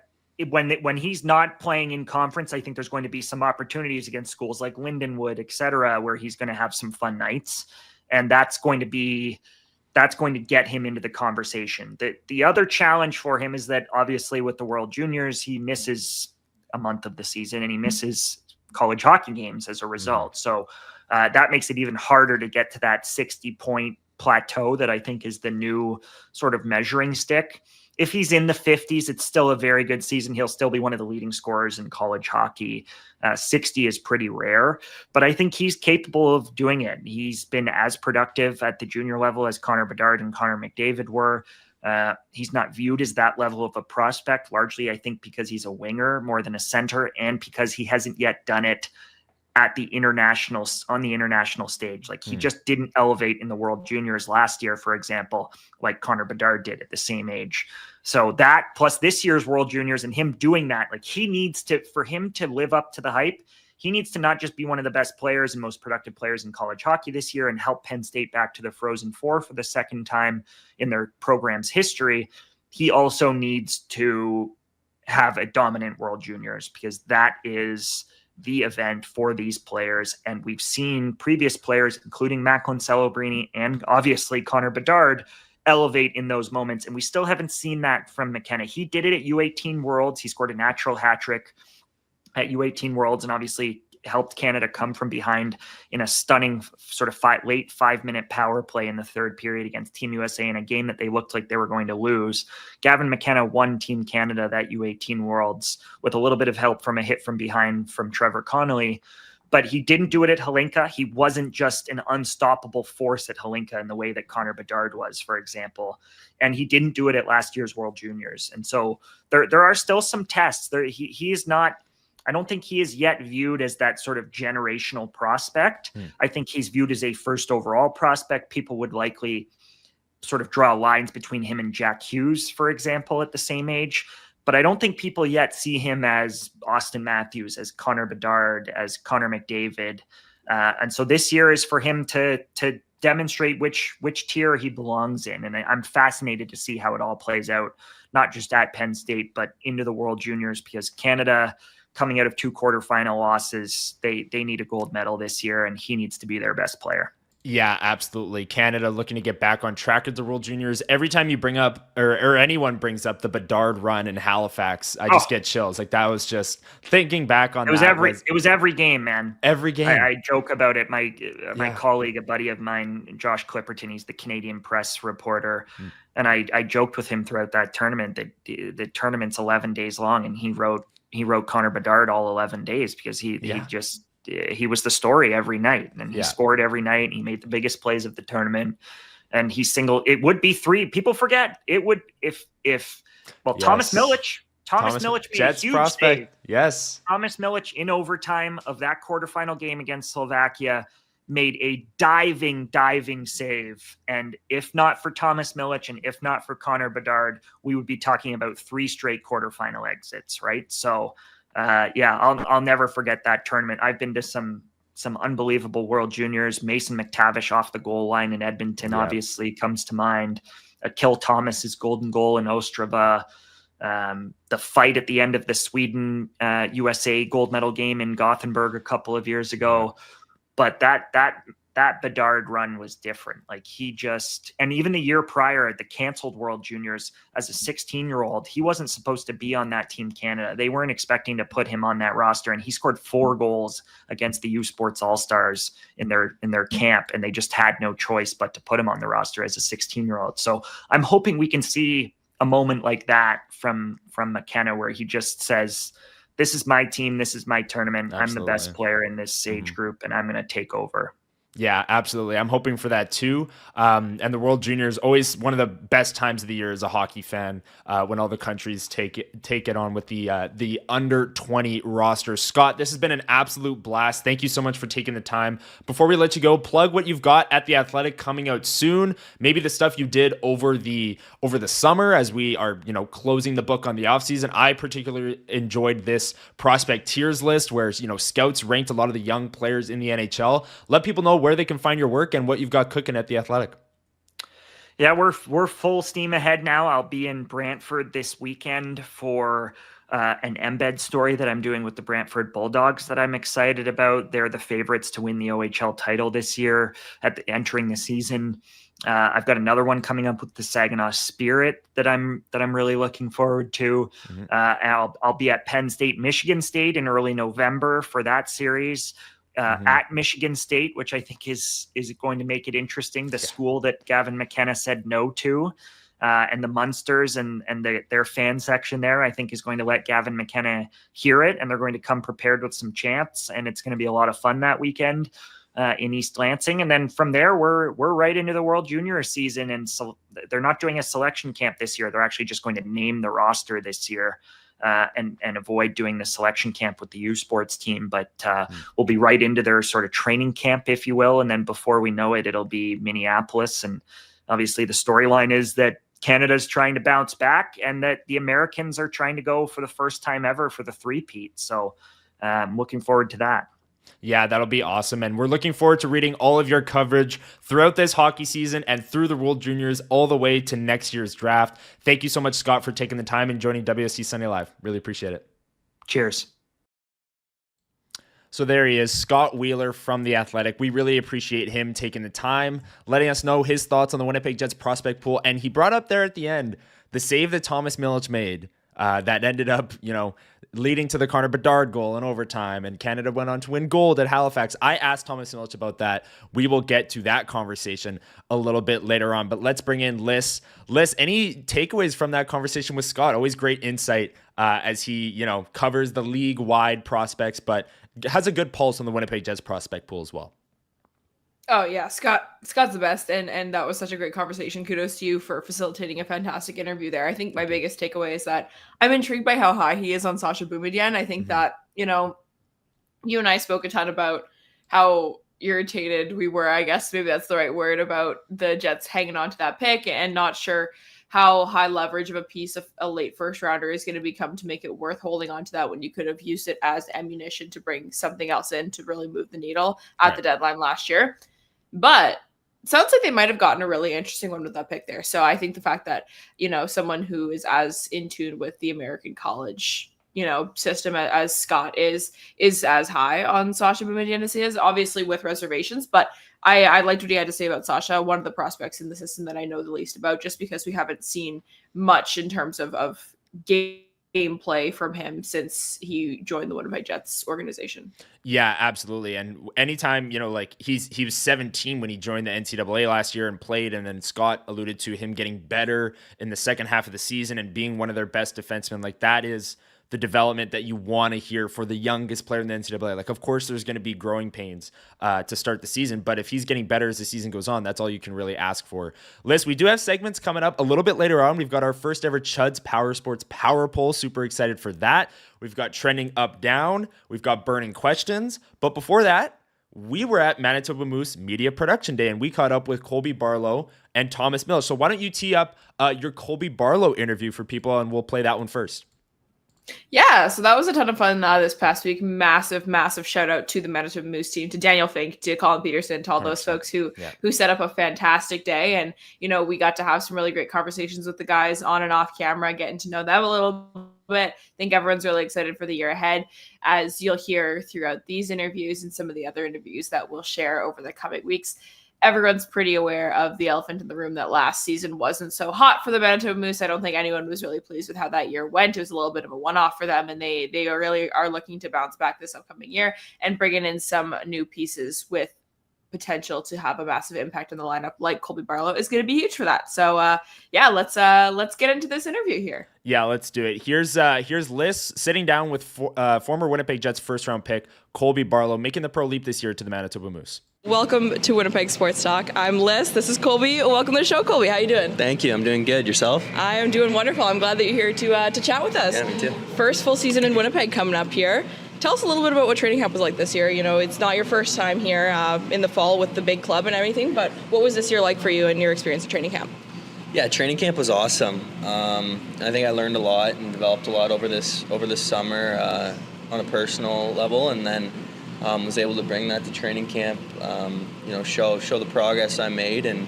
F: when he's not playing in conference, I think there's going to be some opportunities against schools like Lindenwood, et cetera, where he's going to have some fun nights. And that's going to get him into the conversation. The other challenge for him is that obviously with the World Juniors, he misses a month of the season and he misses college hockey games as a result. So that makes it even harder to get to that 60-point plateau that I think is the new sort of measuring stick. If he's in the 50s, it's still a very good season. He'll still be one of the leading scorers in college hockey. 60 is pretty rare, but I think he's capable of doing it. He's been as productive at the junior level as Connor Bedard and Connor McDavid were. He's not viewed as that level of a prospect, largely, I think, because he's a winger more than a center, and because he hasn't yet done it on the international stage. Like he just didn't elevate in the World Juniors last year, for example, like Connor Bedard did at the same age. So that plus this year's World Juniors and him doing that, like for him to live up to the hype, he needs to not just be one of the best players and most productive players in college hockey this year and help Penn State back to the Frozen Four for the second time in their program's history. He also needs to have a dominant World Juniors, because that is the event for these players. And we've seen previous players, including Macklin Celebrini and obviously Connor Bedard, elevate in those moments. And we still haven't seen that from McKenna. He did it at U18 Worlds. He scored a natural hat trick at U18 Worlds and obviously helped Canada come from behind in a stunning sort of late 5-minute power play in the third period against Team USA in a game that they looked like they were going to lose. Gavin McKenna won Team Canada that U18 Worlds with a little bit of help from a hit from behind from Trevor Connolly, but he didn't do it at Hlinka. He wasn't just an unstoppable force at Hlinka in the way that Connor Bedard was, for example. And he didn't do it at last year's World Juniors. And so there are still some tests. He is not, I don't think he is yet viewed as that sort of generational prospect. I think he's viewed as a first overall prospect. People would likely sort of draw lines between him and Jack Hughes, for example, at the same age. But I don't think people yet see him as Austin Matthews, as Connor Bedard, as Connor McDavid. And so this year is for him to demonstrate which tier he belongs in. And I'm fascinated to see how it all plays out, not just at Penn State, but into the World Juniors, because Canada, coming out of 2 quarterfinal losses, they need a gold medal this year, and he needs to be their best player.
A: Yeah, absolutely. Canada looking to get back on track at the World Juniors. Every time you bring up or anyone brings up the Bedard run in Halifax, I just get chills. Like that was just thinking back on
F: it was every game, man.
A: Every game.
F: I joke about it. My colleague, a buddy of mine, Josh Clipperton, he's the Canadian press reporter. And I joked with him throughout that tournament that the tournament's 11 days long, and he wrote Connor Bedard all 11 days because he was the story every night, and he scored every night. And he made the biggest plays of the tournament, and it would be 3. People forget it would Thomas Militch made
A: Jets
F: a huge
A: prospect.
F: save.
A: Yes.
F: Thomas Militch in overtime of that quarterfinal game against Slovakia made a diving save. And if not for Thomas Militch and if not for Connor Bedard, we would be talking about 3 straight quarterfinal exits, right? So I'll never forget that tournament. I've been to some unbelievable World Juniors. Mason McTavish off the goal line in Edmonton obviously comes to mind. Kill Thomas's golden goal in Ostrava. The fight at the end of the Sweden USA gold medal game in Gothenburg a couple of years ago. But that Bedard run was different. Like and even the year prior at the canceled World Juniors as a 16-year-old, he wasn't supposed to be on that Team Canada. They weren't expecting to put him on that roster, and he scored 4 goals against the U Sports All-Stars in their camp, and they just had no choice but to put him on the roster as a 16-year-old. So I'm hoping we can see a moment like that from McKenna, where he just says, this is my team, this is my tournament.
A: Absolutely.
F: I'm the best player in this age group, and I'm going to take over.
A: Yeah, absolutely. I'm hoping for that too. And the World Juniors, always one of the best times of the year as a hockey fan, when all the countries take it on with the under 20 roster. Scott, this has been an absolute blast. Thank you so much for taking the time. Before we let you go, plug what you've got at the Athletic coming out soon. Maybe the stuff you did over the summer as we are, closing the book on the offseason. I particularly enjoyed this prospect tiers list where, scouts ranked a lot of the young players in the NHL. Let people know where they can find your work and what you've got cooking at the Athletic.
F: Yeah, we're full steam ahead now. I'll be in Brantford this weekend for an embed story that I'm doing with the Brantford Bulldogs that I'm excited about. They're the favorites to win the OHL title this year entering the season. I've got another one coming up with the Saginaw Spirit that I'm really looking forward to. I'll be at Penn State, Michigan State in early November for that series. At Michigan State, which I think is going to make it interesting. The school that Gavin McKenna said no to, and the Munsters and their fan section there, I think is going to let Gavin McKenna hear it, and they're going to come prepared with some chants, and it's going to be a lot of fun that weekend in East Lansing. And then from there, we're right into the World Junior season, and so they're not doing a selection camp this year. They're actually just going to name the roster this year. And avoid doing the selection camp with the U Sports team, but we'll be right into their sort of training camp, if you will. And then before we know it, it'll be Minneapolis. And obviously the storyline is that Canada's trying to bounce back and that the Americans are trying to go for the first time ever for the three-peat. So I'm looking forward to that.
A: Yeah, that'll be awesome. And we're looking forward to reading all of your coverage throughout this hockey season and through the World Juniors all the way to next year's draft. Thank you so much, Scott, for taking the time and joining WST Sunday Live. Really appreciate it.
F: Cheers.
A: So there he is, Scott Wheeler from The Athletic. We really appreciate him taking the time, letting us know his thoughts on the Winnipeg Jets prospect pool. And he brought up there at the end the save that Thomas Militch made that ended up, leading to the Connor Bedard goal in overtime, and Canada went on to win gold at Halifax. I asked Thomas Militch about that. We will get to that conversation a little bit later on, but let's bring in Lyss. Lyss, any takeaways from that conversation with Scott? Always great insight as he, covers the league-wide prospects, but has a good pulse on the Winnipeg Jets prospect pool as well.
B: Oh yeah, Scott's the best, and that was such a great conversation. Kudos to you for facilitating a fantastic interview there. I think my biggest takeaway is that I'm intrigued by how high he is on Sasha Boumedienne. I think that, you and I spoke a ton about how irritated we were, I guess maybe that's the right word, about the Jets hanging on to that pick and not sure how high leverage of a piece of a late first rounder is going to become to make it worth holding on to that when you could have used it as ammunition to bring something else in to really move the needle at the deadline last year. But it sounds like they might have gotten a really interesting one with that pick there. So I think the fact that, someone who is as in tune with the American college, system as Scott is as high on Sasha Boumedienne as he is, obviously with reservations. But I liked what he had to say about Sasha, one of the prospects in the system that I know the least about, just because we haven't seen much in terms of gameplay from him since he joined the Winnipeg Jets organization.
A: Yeah, absolutely. And anytime, he was 17 when he joined the NCAA last year and played, and then Scott alluded to him getting better in the second half of the season and being one of their best defensemen. Like, that is the development that you want to hear for the youngest player in the NCAA. Like, of course, there's going to be growing pains to start the season, but if he's getting better as the season goes on, that's all you can really ask for. Lyss, we do have segments coming up a little bit later on. We've got our first ever Chuds Powersports Power Poll. Super excited for that. We've got Trending Up Down. We've got Burning Questions. But before that, we were at Manitoba Moose Media Production Day, and we caught up with Colby Barlow and Thomas Militch. So why don't you tee up your Colby Barlow interview for people, and we'll play that one first.
B: Yeah, so that was a ton of fun this past week. Massive shout out to the Manitoba Moose team, to Daniel Fink, to Colin Peterson, to all those folks who set up a fantastic day. And, we got to have some really great conversations with the guys on and off camera, getting to know them a little bit. I think everyone's really excited for the year ahead, as you'll hear throughout these interviews and some of the other interviews that we'll share over the coming weeks. Everyone's pretty aware of the elephant in the room that last season wasn't so hot for the Manitoba Moose. I don't think anyone was really pleased with how that year went. It was a little bit of a one-off for them, and they really are looking to bounce back this upcoming year and bringing in some new pieces with potential to have a massive impact on the lineup, like Colby Barlow is going to be huge for that. So let's get into this interview here.
A: Yeah, let's do it. Here's Lyss sitting down with former Winnipeg Jets first round pick Colby Barlow, making the pro leap this year to the Manitoba Moose.
B: Welcome to Winnipeg Sports Talk. I'm Liz. This is Colby. Welcome to the show, Colby. How you doing?
G: Thank you. I'm doing good. Yourself?
B: I am doing wonderful. I'm glad that you're here to chat with us.
G: Yeah, me too.
B: First full season in Winnipeg coming up here. Tell us a little bit about what training camp was like this year. You know, it's not your first time here in the fall with the big club and everything, but what was this year like for you and your experience at training camp?
G: Yeah, training camp was awesome. I think I learned a lot and developed a lot over this summer on a personal level, and then was able to bring that to training camp. Show the progress I made, and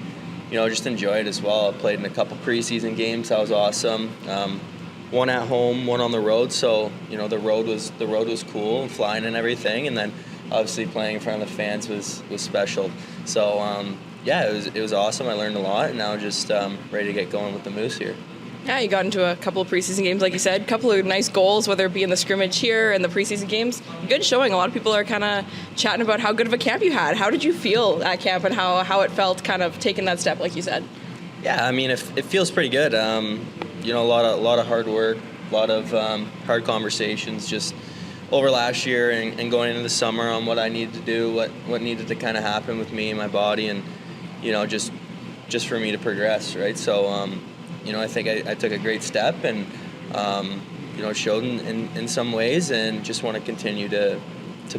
G: just enjoy it as well. I played in a couple preseason games. That was awesome. One at home, one on the road. So the road was cool and flying and everything, and then obviously playing in front of the fans was special. So it was awesome. I learned a lot, and now just ready to get going with the Moose here.
B: Yeah, you got into a couple of preseason games, like you said. A couple of nice goals, whether it be in the scrimmage here and the preseason games. Good showing. A lot of people are kind of chatting about how good of a camp you had. How did you feel at camp and how it felt kind of taking that step, like you said?
G: Yeah, I mean, it feels pretty good. A lot of hard work, a lot of hard conversations just over last year and going into the summer on what I needed to do, what needed to kind of happen with me and my body, and just for me to progress, right? So I think I took a great step, and it showed in some ways, and just want to continue to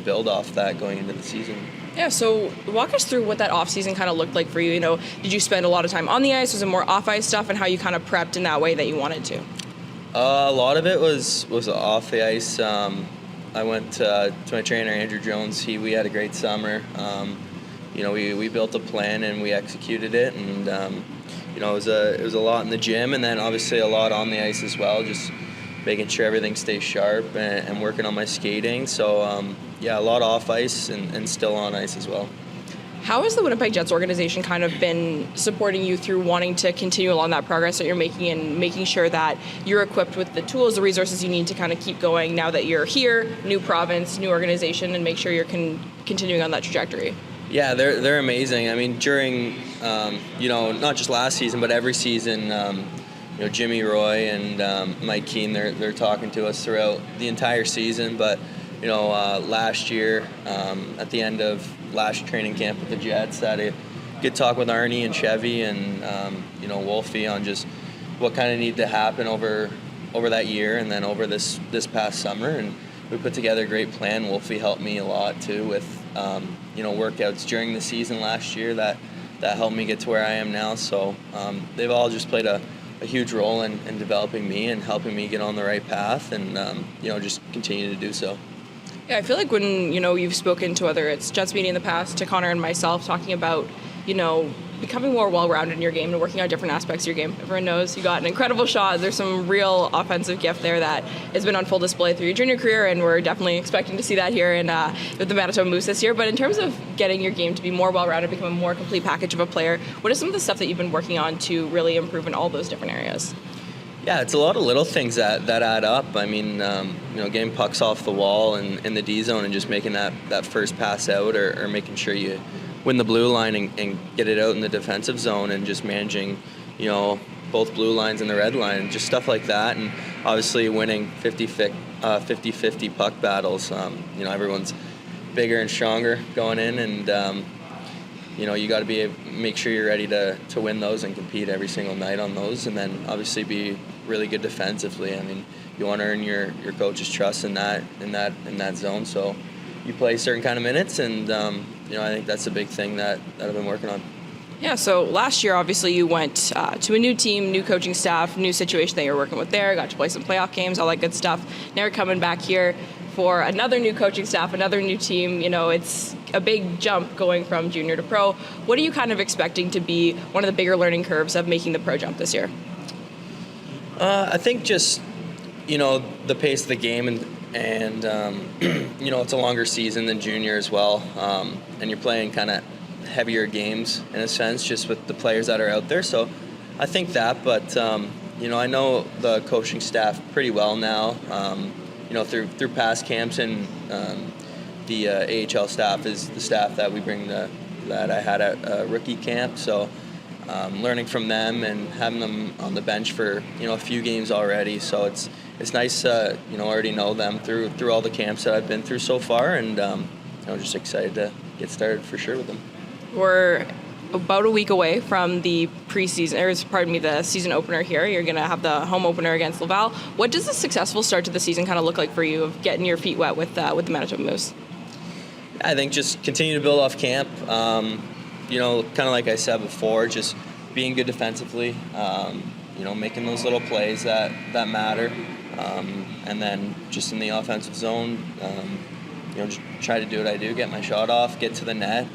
G: build off that going into the season.
B: Yeah, so walk us through what that off-season kind of looked like for you. Did you spend a lot of time on the ice? Was it more off-ice stuff, and how you kind of prepped in that way that you wanted to?
G: A lot of it was off the ice. I went to my trainer, Andrew Jones. We had a great summer. We built a plan and we executed it, and it was a lot in the gym, and then obviously a lot on the ice as well, just making sure everything stays sharp and working on my skating. So a lot off ice and still on ice as well.
B: How has the Winnipeg Jets organization kind of been supporting you through wanting to continue along that progress that you're making, and making sure that you're equipped with the tools, the resources you need to kind of keep going now that you're here, new province, new organization, and make sure you're continuing on that trajectory?
G: Yeah, they're amazing. I mean, during not just last season, but every season, Jimmy Roy and Mike Keane, they're talking to us throughout the entire season. But last year, at the end of last training camp with the Jets, had a good talk with Arnie and Chevy and Wolfie on just what kind of needed to happen over that year and then over this past summer, and we put together a great plan. Wolfie helped me a lot too with workouts during the season last year that helped me get to where I am now. So they've all just played a huge role in developing me and helping me get on the right path, and just continue to do so.
B: Yeah, I feel like when you've spoken to, whether it's Jets media in the past, to Connor and myself, talking about becoming more well-rounded in your game and working on different aspects of your game. Everyone knows you got an incredible shot. There's some real offensive gift there that has been on full display through your junior career, and we're definitely expecting to see that here with the Manitoba Moose this year. But in terms of getting your game to be more well-rounded, become a more complete package of a player, what is some of the stuff that you've been working on to really improve in all those different areas?
G: Yeah, it's a lot of little things that add up. I mean, getting pucks off the wall and in the D zone and just making that first pass out, or making sure you win the blue line and get it out in the defensive zone, and just managing, both blue lines and the red line, just stuff like that. And obviously winning 50-50 puck battles. Everyone's bigger and stronger going in, and you got to make sure you're ready to win those and compete every single night on those, and then obviously be really good defensively. I mean, you want to earn your coach's trust in that zone. So you play certain kind of minutes, and I think that's a big thing that I've been working on.
B: Yeah, so last year, obviously, you went to a new team, new coaching staff, new situation that you're working with there, got to play some playoff games, all that good stuff. Now you're coming back here for another new coaching staff, another new team. It's a big jump going from junior to pro. What are you kind of expecting to be one of the bigger learning curves of making the pro jump this year?
G: I think just, the pace of the game, and it's a longer season than junior as well. And you're playing kind of heavier games in a sense, just with the players that are out there. So I think that, but, I know the coaching staff pretty well now, through past camps, and the AHL staff is the staff that we bring that I had at rookie camp. So learning from them and having them on the bench for a few games already. So it's nice already know them through all the camps that I've been through so far, and I'm just excited to get started for sure with them.
B: We're about a week away from the the season opener here. You're going to have the home opener against Laval. What does a successful start to the season kind of look like for you of getting your feet wet with the Manitoba Moose?
G: I think just continue to build off camp. Kind of like I said before, just being good defensively, making those little plays that matter. And then just in the offensive zone, just try to do what I do, get my shot off, get to the net,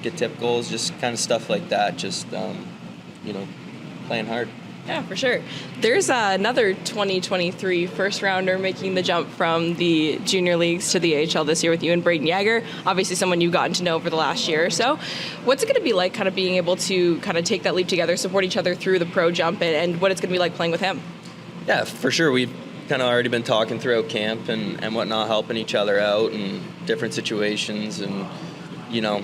G: get tip goals, just kind of stuff like that, just, playing hard.
B: Yeah, for sure. There's another 2023 first rounder making the jump from the junior leagues to the AHL this year with you and Braden Yager, obviously someone you've gotten to know over the last year or so. What's it going to be like kind of being able to kind of take that leap together, support each other through the pro jump, and what it's going to be like playing with him?
G: Yeah, for sure. We've kind of already been talking throughout camp and whatnot, helping each other out in different situations and,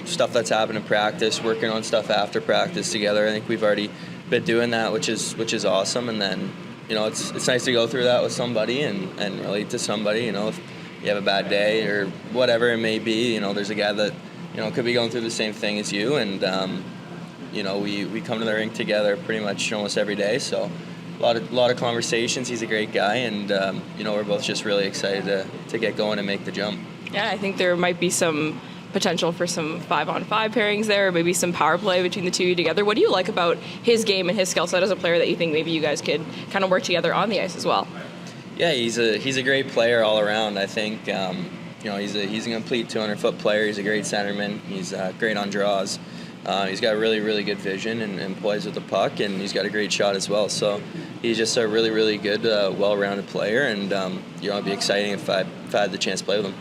G: stuff that's happened in practice, working on stuff after practice together. I think we've already been doing that, which is awesome. And then, it's nice to go through that with somebody and relate to somebody. If you have a bad day or whatever it may be, there's a guy that, could be going through the same thing as you. And, we come to the rink together pretty much almost every day. So a lot of conversations. He's a great guy. And, we're both just really excited to get going and make the jump.
B: Yeah, I think there might be some potential for some 5-on-5 pairings there, or maybe some power play between the two of you together. What do you like about his game and his skill set as a player that you think maybe you guys could kind of work together on the ice as well?
G: Yeah, he's a great player all around. I think he's a complete 200-foot player. He's a great centerman. He's great on draws. He's got really, really good vision and plays with the puck, and he's got a great shot as well. So he's just a really, really good, well-rounded player, and it'd be exciting if I had the chance to play with him.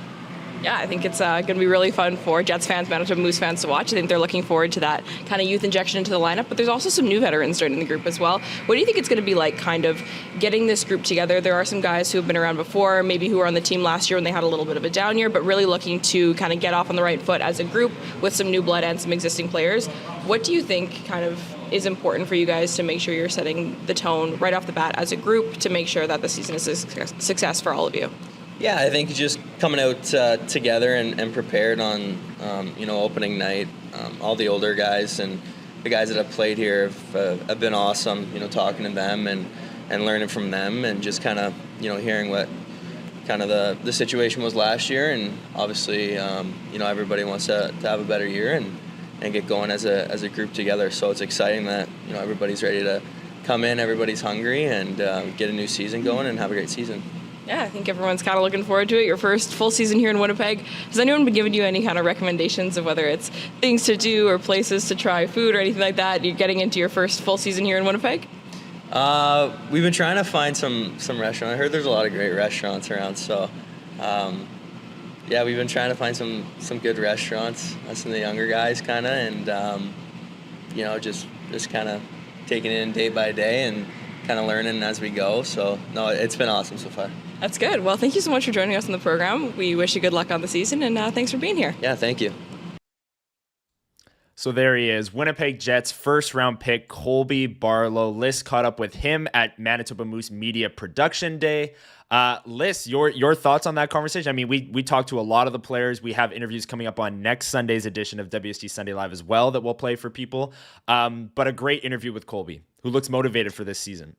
B: Yeah, I think it's going to be really fun for Jets fans, Manitoba Moose fans to watch. I think they're looking forward to that kind of youth injection into the lineup, but there's also some new veterans joining the group as well. What do you think it's going to be like kind of getting this group together? There are some guys who have been around before, maybe who were on the team last year when they had a little bit of a down year, but really looking to kind of get off on the right foot as a group with some new blood and some existing players. What do you think kind of is important for you guys to make sure you're setting the tone right off the bat as a group to make sure that the season is a success for all of you?
G: Yeah, I think just coming out together and prepared on, opening night. All the older guys and the guys that have played here have been awesome, talking to them and learning from them and just kind of, hearing what kind of the situation was last year. And obviously, everybody wants to have a better year and get going as a group together. So it's exciting that, everybody's ready to come in, everybody's hungry and get a new season going and have a great season.
B: Yeah, I think everyone's kind of looking forward to it. Your first full season here in Winnipeg. Has anyone been giving you any kind of recommendations of whether it's things to do or places to try food or anything like that? You're getting into your first full season here in Winnipeg?
G: We've been trying to find some restaurants. I heard there's a lot of great restaurants around, so we've been trying to find some good restaurants, us and the younger guys kind of, and just kind of taking it in day by day and kind of learning as we go. So no, it's been awesome so far.
B: That's good. Well, thank you so much for joining us on the program. We wish you good luck on the season, and thanks for being here.
G: Yeah, thank you.
A: So there he is, Winnipeg Jets first-round pick Colby Barlow. Lyss caught up with him at Manitoba Moose Media Production Day. Lyss, your thoughts on that conversation? I mean, we talked to a lot of the players. We have interviews coming up on next Sunday's edition of WST Sunday Live as well that we'll play for people. But a great interview with Colby, who looks motivated for this season.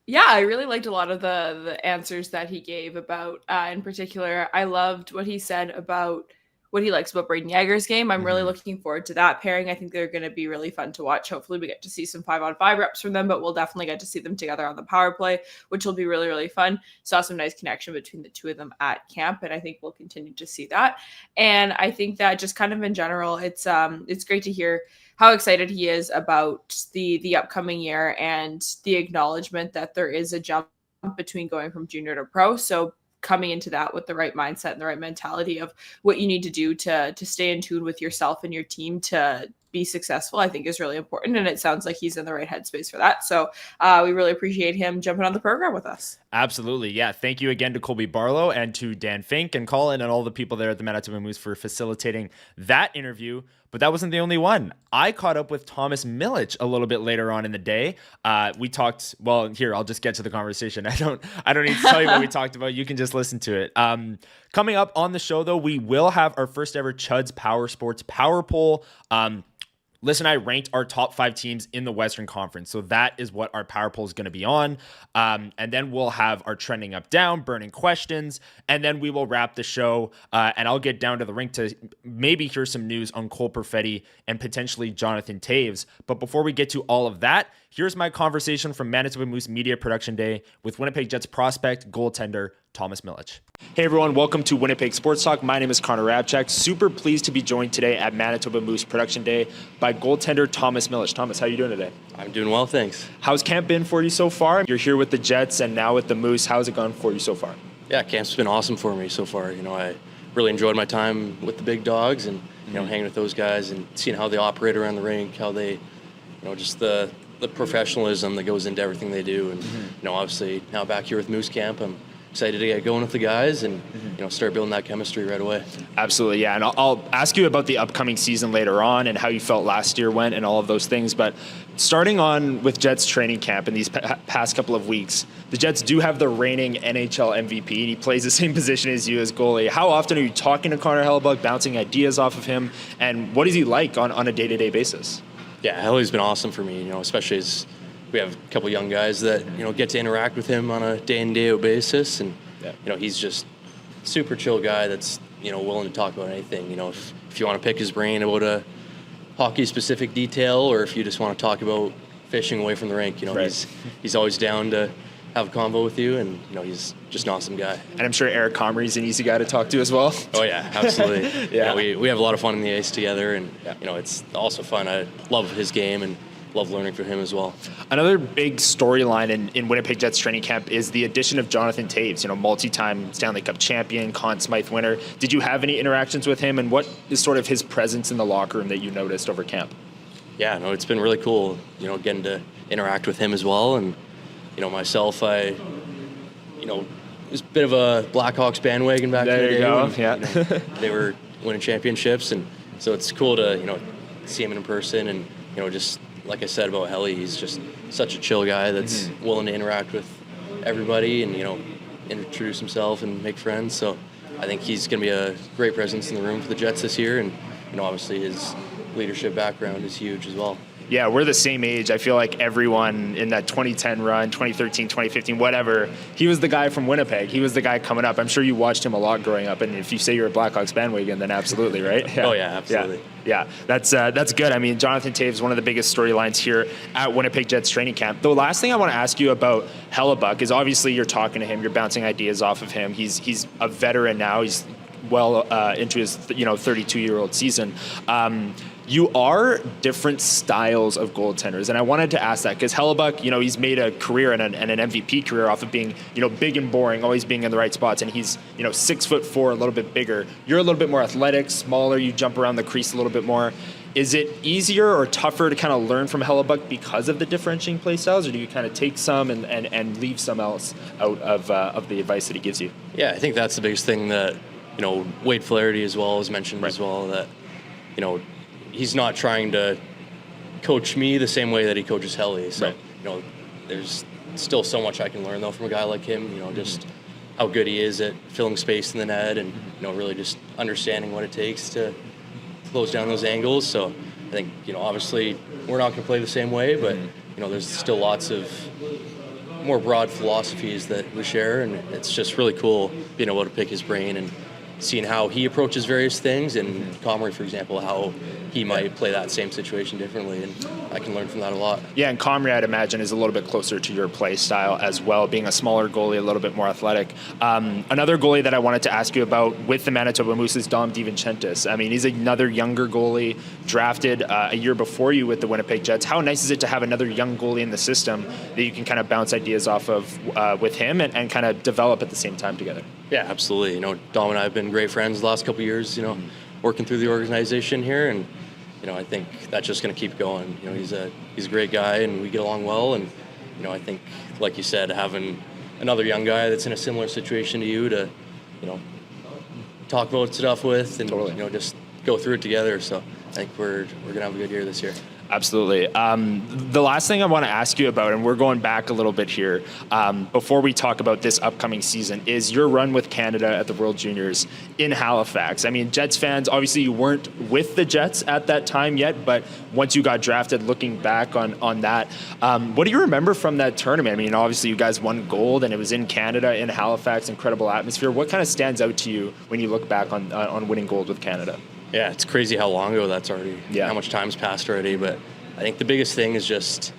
B: Yeah, I really liked a lot of the answers that he gave about, in particular, I loved what he said about what he likes about Braden Yager's game. I'm really looking forward to that pairing. I think they're going to be really fun to watch. Hopefully we get to see some 5-on-5 reps from them, but we'll definitely get to see them together on the power play, which will be really, really fun. Saw some nice connection between the two of them at camp, and I think we'll continue to see that. And I think that just kind of in general, it's great to hear how excited he is about the upcoming year and the acknowledgement that there is a jump between going from junior to pro. So coming into that with the right mindset and the right mentality of what you need to do to stay in tune with yourself and your team to be successful, I think is really important. And it sounds like he's in the right headspace for that. So we really appreciate him jumping on the program with us.
A: Absolutely. Yeah. Thank you again to Colby Barlow and to Dan Fink and Colin and all the people there at the Manitoba Moose for facilitating that interview. But that wasn't the only one. I caught up with Thomas Militch a little bit later on in the day. We talked, well, here, I'll just get to the conversation. I don't need to tell you what we talked about. You can just listen to it. Coming up on the show, though, we will have our first ever Chuds Powersports Power Poll. Liz and I ranked our top 5 teams in the Western Conference. So that is what our power poll is going to be on. And then we'll have our trending up, down, burning questions. And then we will wrap the show. And I'll get down to the rink to maybe hear some news on Cole Perfetti and potentially Jonathan Toews. But before we get to all of that, here's my conversation from Manitoba Moose Media Production Day with Winnipeg Jets prospect goaltender Thomas Militch. Hey everyone, welcome to Winnipeg Sports Talk. My name is Connor Hrabchak. Super pleased to be joined today at Manitoba Moose Production Day by goaltender Thomas Militch. Thomas, how are you doing today?
H: I'm doing well, thanks.
A: How's camp been for you so far? You're here with the Jets and now with the Moose. How's it gone for you so far?
H: Yeah, camp's been awesome for me so far. I really enjoyed my time with the big dogs and hanging with those guys and seeing how they operate around the rink, how they, just the professionalism that goes into everything they do. And obviously now back here with Moose Camp, I'm excited to get going with the guys and start building that chemistry right away.
A: Absolutely, yeah. And I'll ask you about the upcoming season later on and how you felt last year went and all of those things. But starting on with Jets training camp in these past couple of weeks, the Jets do have the reigning NHL MVP, and he plays the same position as you as goalie. How often are you talking to Connor Hellebuyck, bouncing ideas off of him, and what is he like on a day-to-day basis?
H: Yeah, Helly's been awesome for me, especially as we have a couple young guys that, get to interact with him on a day-in, day-out basis. And, he's just super chill guy that's, willing to talk about anything. If you want to pick his brain about a hockey-specific detail or if you just want to talk about fishing away from the rink,
A: right.
H: he's always down to have a convo with you, and, he's just an awesome guy.
A: And I'm sure Eric Comrie's an easy guy to talk to as well.
H: Oh, yeah, absolutely.
A: Yeah.
H: We have a lot of fun in the ice together, and, it's also fun. I love his game and love learning from him as well.
A: Another big storyline in Winnipeg Jets training camp is the addition of Jonathan Toews, multi-time Stanley Cup champion, Conn Smythe winner. Did you have any interactions with him, and what is sort of his presence in the locker room that you noticed over camp?
H: Yeah, no, it's been really cool, getting to interact with him as well. And, myself, I was a bit of a Blackhawks bandwagon back in the day.
A: There you go,
H: when,
A: yeah.
H: They were winning championships, and so it's cool to, see him in person and, just like I said about Helly, he's just such a chill guy that's willing to interact with everybody and, introduce himself and make friends. So I think he's going to be a great presence in the room for the Jets this year. And, obviously his leadership background is huge as well.
A: Yeah, we're the same age. I feel like everyone in that 2010 run, 2013, 2015, whatever, he was the guy from Winnipeg. He was the guy coming up. I'm sure you watched him a lot growing up. And if you say you're a Blackhawks bandwagon, then absolutely, right?
H: Yeah. Oh, yeah, absolutely.
A: Yeah, that's good. I mean, Jonathan Toews is one of the biggest storylines here at Winnipeg Jets training camp. The last thing I want to ask you about Hellebuyck is obviously you're talking to him, you're bouncing ideas off of him. He's a veteran now. He's well into his 32-year-old season. You are different styles of goaltenders, and I wanted to ask that because Hellebuyck, he's made a career and an MVP career off of being, big and boring, always being in the right spots, and he's, 6'4", a little bit bigger. You're a little bit more athletic, smaller. You jump around the crease a little bit more. Is it easier or tougher to kind of learn from Hellebuyck because of the differentiating play styles, or do you kind of take some and leave some else out of the advice that he gives you?
H: Yeah, I think that's the biggest thing that Wade Flaherty as well has mentioned as well, that he's not trying to coach me the same way that he coaches Helly. So, there's still so much I can learn, though, from a guy like him, just how good he is at filling space in the net and, really just understanding what it takes to close down those angles. So I think, obviously we're not going to play the same way, but, there's still lots of more broad philosophies that we share, and it's just really cool being able to pick his brain and seeing how he approaches various things, and Comrie, for example, how he might play that same situation differently, and I can learn from that a lot.
A: Yeah, and Comrie, I'd imagine, is a little bit closer to your play style as well, being a smaller goalie, a little bit more athletic. Another goalie that I wanted to ask you about with the Manitoba Moose is Dom DiVincentis. I mean, he's another younger goalie, drafted a year before you with the Winnipeg Jets. How nice is it to have another young goalie in the system that you can kind of bounce ideas off of with him and kind of develop at the same time together?
H: Yeah, absolutely. Dom and I have been great friends the last couple of years, working through the organization here, and I think that's just going to keep going. He's a great guy, and we get along well, and I think, like you said, having another young guy that's in a similar situation to you to talk about stuff with and
A: totally.
H: Just go through it together. So I think we're going to have a good year this year.
A: Absolutely. The last thing I want to ask you about, and we're going back a little bit here, before we talk about this upcoming season, is your run with Canada at the World Juniors in Halifax. I mean, Jets fans, obviously you weren't with the Jets at that time yet, but once you got drafted, looking back on that, what do you remember from that tournament? I mean, obviously you guys won gold, and it was in Canada, in Halifax, incredible atmosphere. What kind of stands out to you when you look back on winning gold with Canada?
H: Yeah, it's crazy how long ago that's already, how much time's passed already. But I think the biggest thing is just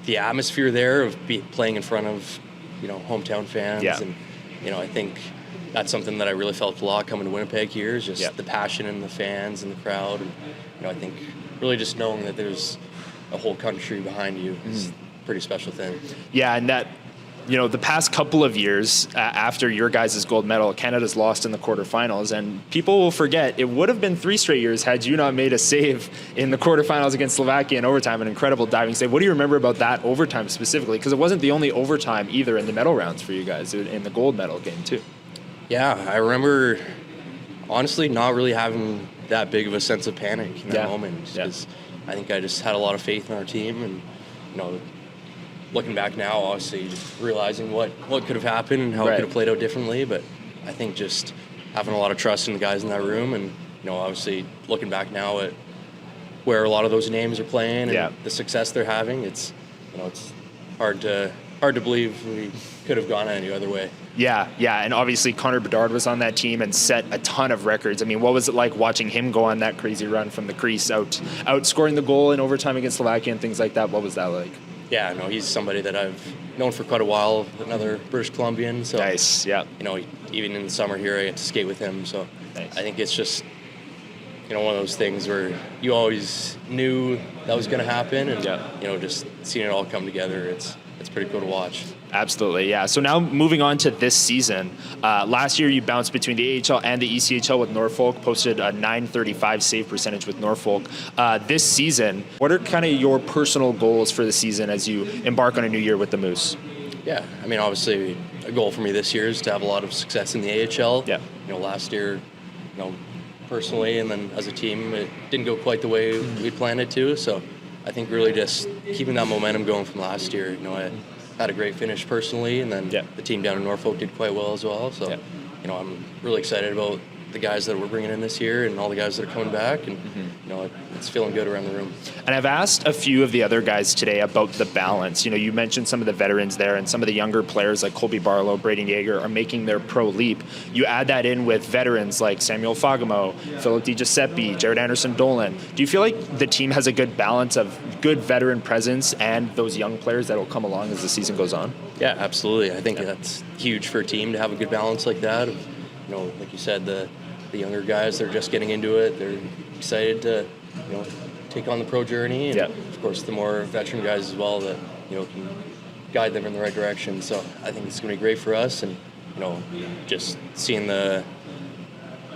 H: the atmosphere there of playing in front of, hometown fans.
A: Yeah.
H: And, I think that's something that I really felt a lot coming to Winnipeg here is just the passion and the fans and the crowd. And, I think really just knowing that there's a whole country behind you is a pretty special thing.
A: Yeah, and that, the past couple of years after your guys' gold medal, Canada's lost in the quarterfinals, and people will forget it would have been 3 straight years had you not made a save in the quarterfinals against Slovakia in overtime, an incredible diving save. What do you remember about that overtime specifically? Because it wasn't the only overtime either in the medal rounds for you guys in the gold medal game too.
H: Yeah, I remember honestly not really having that big of a sense of panic in that moment because I think I just had a lot of faith in our team and, looking back now, obviously, just realizing what could have happened and how it could have played out differently. But I think just having a lot of trust in the guys in that room and, obviously looking back now at where a lot of those names are playing and the success they're having, it's hard to believe we could have gone any other way.
A: Yeah, and obviously Connor Bedard was on that team and set a ton of records. I mean, what was it like watching him go on that crazy run from the crease, outscoring the goal in overtime against Slovakia and things like that? What was that like?
H: Yeah, no, he's somebody that I've known for quite a while, another British Columbian. So,
A: nice, yeah.
H: Even in the summer here, I get to skate with him. So nice. I think it's just, one of those things where you always knew that was going to happen. And, just seeing it all come together, it's pretty cool to watch.
A: Absolutely, yeah. So now moving on to this season. Last year you bounced between the AHL and the ECHL with Norfolk, posted a .935 save percentage with Norfolk. This season, what are kind of your personal goals for the season as you embark on a new year with the Moose?
H: Yeah, I mean, obviously a goal for me this year is to have a lot of success in the AHL.
A: Yeah.
H: Last year, personally and then as a team, it didn't go quite the way we planned it to. So I think really just keeping that momentum going from last year. I had a great finish personally, and then the team down in Norfolk did quite well as well. So, I'm really excited about the guys that we're bringing in this year and all the guys that are coming back, and it's feeling good around the room.
A: And I've asked a few of the other guys today about the balance. You mentioned some of the veterans there, and some of the younger players like Colby Barlow, Braden Yeager are making their pro leap. You add that in with veterans like Samuel Fagamo, Philip DiGiuseppe, Jared Anderson-Dolan. Do you feel like the team has a good balance of good veteran presence and those young players that will come along as the season goes on?
H: Yeah, absolutely. I think that's huge for a team to have a good balance like that. Like you said, the younger guys, they're just getting into it. They're excited to, take on the pro journey. And of course, the more veteran guys as well that, can guide them in the right direction. So I think it's going to be great for us. And, just seeing the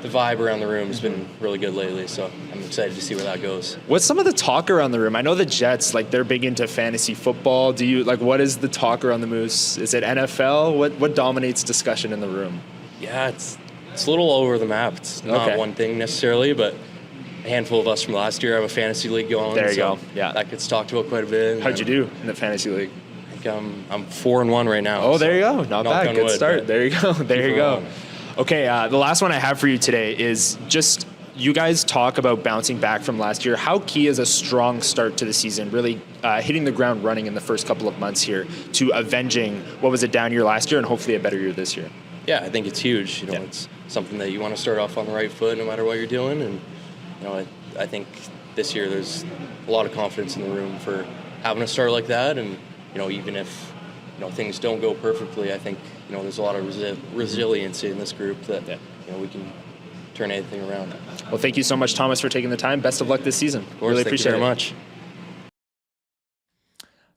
H: vibe around the room has been really good lately. So I'm excited to see where that goes.
A: What's some of the talk around the room? I know the Jets, they're big into fantasy football. Do you, what is the talk around the Moose? Is it NFL? What dominates discussion in the room?
H: Yeah, it's a little all over the map. It's not one thing necessarily, but a handful of us from last year have a fantasy league going.
A: There you go. Yeah,
H: that gets talked about quite a bit.
A: How'd you do in the fantasy league?
H: I think I'm 4-1 right now.
A: Oh, there you go. Not bad. Good start. There you go. There you go. Okay, the last one I have for you today is just you guys talk about bouncing back from last year. How key is a strong start to the season, really hitting the ground running in the first couple of months here to avenging what was a down year last year and hopefully a better year this year?
H: Yeah, I think it's huge. It's something that you want to start off on the right foot no matter what you're doing. And, I think this year there's a lot of confidence in the room for having a start like that. And, even if, things don't go perfectly, I think, there's a lot of resiliency in this group that, we can turn anything around.
A: Well, thank you so much, Thomas, for taking the time. Best of luck this season.
H: Of course,
A: really appreciate it.
H: Thank you very much.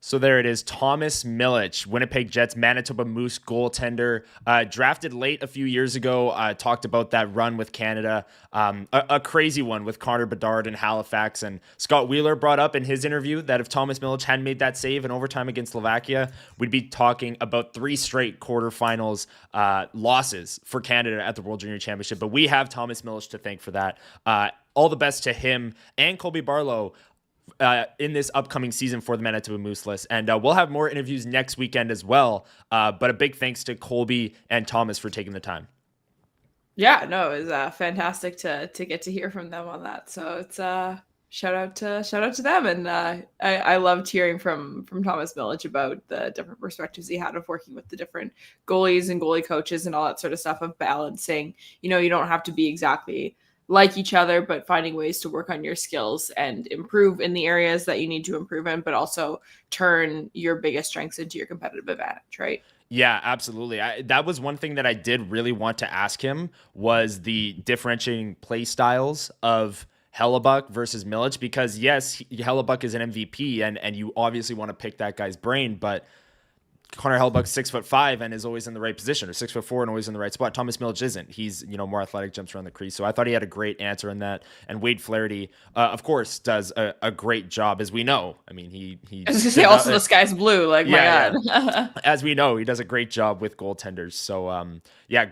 A: So there it is. Thomas Militch, Winnipeg Jets, Manitoba Moose goaltender, drafted late a few years ago. Talked about that run with Canada, a crazy one with Connor Bedard in Halifax. And Scott Wheeler brought up in his interview that if Thomas Militch hadn't made that save in overtime against Slovakia, we'd be talking about 3 straight quarterfinals losses for Canada at the World Junior Championship. But we have Thomas Militch to thank for that. All the best to him and Colby Barlow in this upcoming season for the Manitoba Moose list. And we'll have more interviews next weekend as well. But a big thanks to Colby and Thomas for taking the time.
B: Yeah, no, it was fantastic to get to hear from them on that. So it's shout out to them. And I loved hearing from Thomas Militch about the different perspectives he had of working with the different goalies and goalie coaches and all that sort of stuff, of balancing, you don't have to be exactly like each other, but finding ways to work on your skills and improve in the areas that you need to improve in, but also turn your biggest strengths into your competitive advantage, right?
A: Yeah, absolutely. That was one thing that I did really want to ask him, was the differentiating play styles of Hrabchak versus Militch, because yes, Hrabchak is an MVP and you obviously want to pick that guy's brain, but Connor Hrabchak's 6'5" and is always in the right position, or 6'4" and always in the right spot. Thomas Militch isn't. He's more athletic, jumps around the crease. So I thought he had a great answer in that. And Wade Flaherty, of course, does a great job, as we know. I mean, he.
B: I was gonna say also the sky's blue. Like, my God.
A: Yeah. As we know, he does a great job with goaltenders. So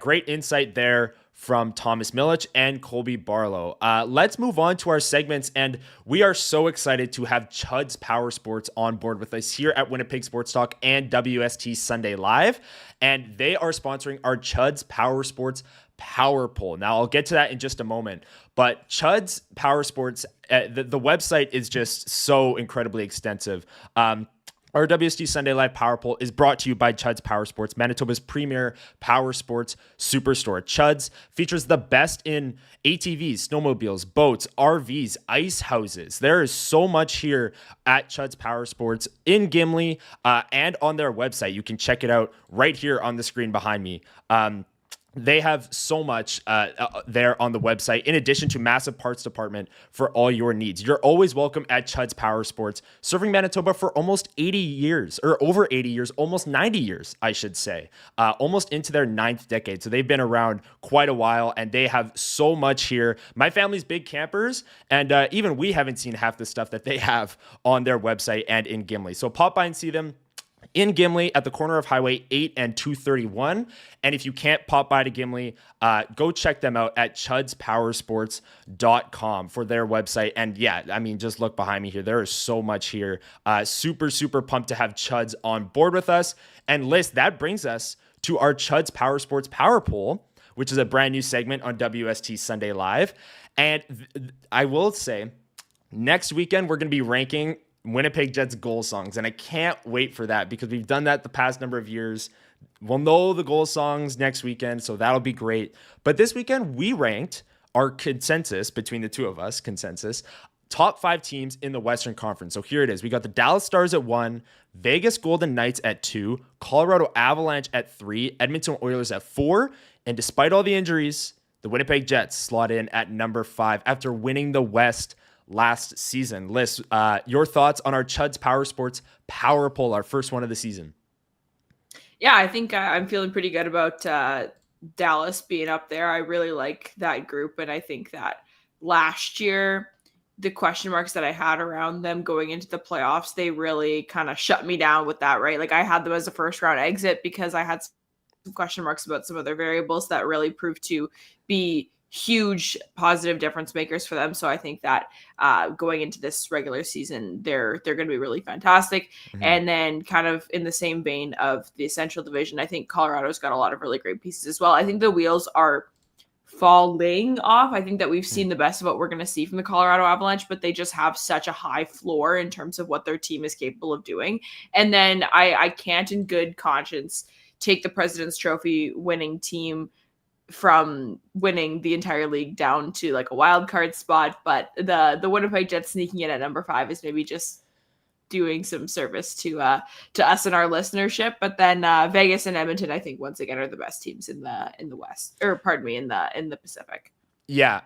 A: great insight there from Thomas Militch and Colby Barlow. Let's move on to our segments, and we are so excited to have Chuds Powersports on board with us here at Winnipeg Sports Talk and WST Sunday Live, and they are sponsoring our Chuds Powersports Power Poll. Now, I'll get to that in just a moment, but Chuds Powersports, the website is just so incredibly extensive. Our WST Sunday Live Power Poll is brought to you by Chuds Powersports, Manitoba's premier power sports superstore. Chuds features the best in ATVs, snowmobiles, boats, RVs, ice houses. There is so much here at Chuds Powersports in Gimli and on their website. You can check it out right here on the screen behind me. They have so much there on the website, in addition to massive parts department for all your needs. You're always welcome at Chuds Powersports, serving Manitoba for almost 80 years, or over 80 years, almost 90 years, I should say, almost into their 9th decade. So they've been around quite a while, and they have so much here. My family's big campers, and even we haven't seen half the stuff that they have on their website and in Gimli. So pop by and see them in Gimli at the corner of Highway 8 and 231. And if you can't pop by to Gimli, go check them out at chudspowersports.com for their website. And yeah, I mean, just look behind me here. There is so much here. Super, super pumped to have Chuds on board with us. And Lyss, that brings us to our Chuds Powersports Power Poll, which is a brand new segment on WST Sunday Live. And I will say, next weekend, we're going to be ranking Winnipeg Jets goal songs, and I can't wait for that, because we've done that the past number of years. We'll know the goal songs next weekend, so that'll be great. But this weekend, we ranked our consensus between the two of us, top 5 teams in the Western Conference. So here it is. We got the Dallas Stars at 1, Vegas Golden Knights at 2, Colorado Avalanche at 3, Edmonton Oilers at 4, and despite all the injuries, the Winnipeg Jets slot in at number 5 after winning the West last season. Lyss, your thoughts on our Chuds Powersports Power Poll, our first one of the season?
B: Yeah, I think I'm feeling pretty good about Dallas being up there. I really like that group, and I think that last year, the question marks that I had around them going into the playoffs, they really kind of shut me down with that, right? Like, I had them as a first round exit because I had some question marks about some of their variables that really proved to be huge positive difference makers for them. So I think that going into this regular season, they're going to be really fantastic. Mm-hmm. And then kind of in the same vein of the Central Division, I think Colorado's got a lot of really great pieces as well. I think the wheels are falling off. I think that we've seen the best of what we're going to see from the Colorado Avalanche, but they just have such a high floor in terms of what their team is capable of doing. And then I can't in good conscience take the President's Trophy winning team from winning the entire league down to like a wild card spot, but the Winnipeg Jets sneaking in at number 5 is maybe just doing some service to us and our listenership. But then Vegas and Edmonton, I think, once again are the best teams in the West, or pardon me, in the Pacific.
A: Yeah,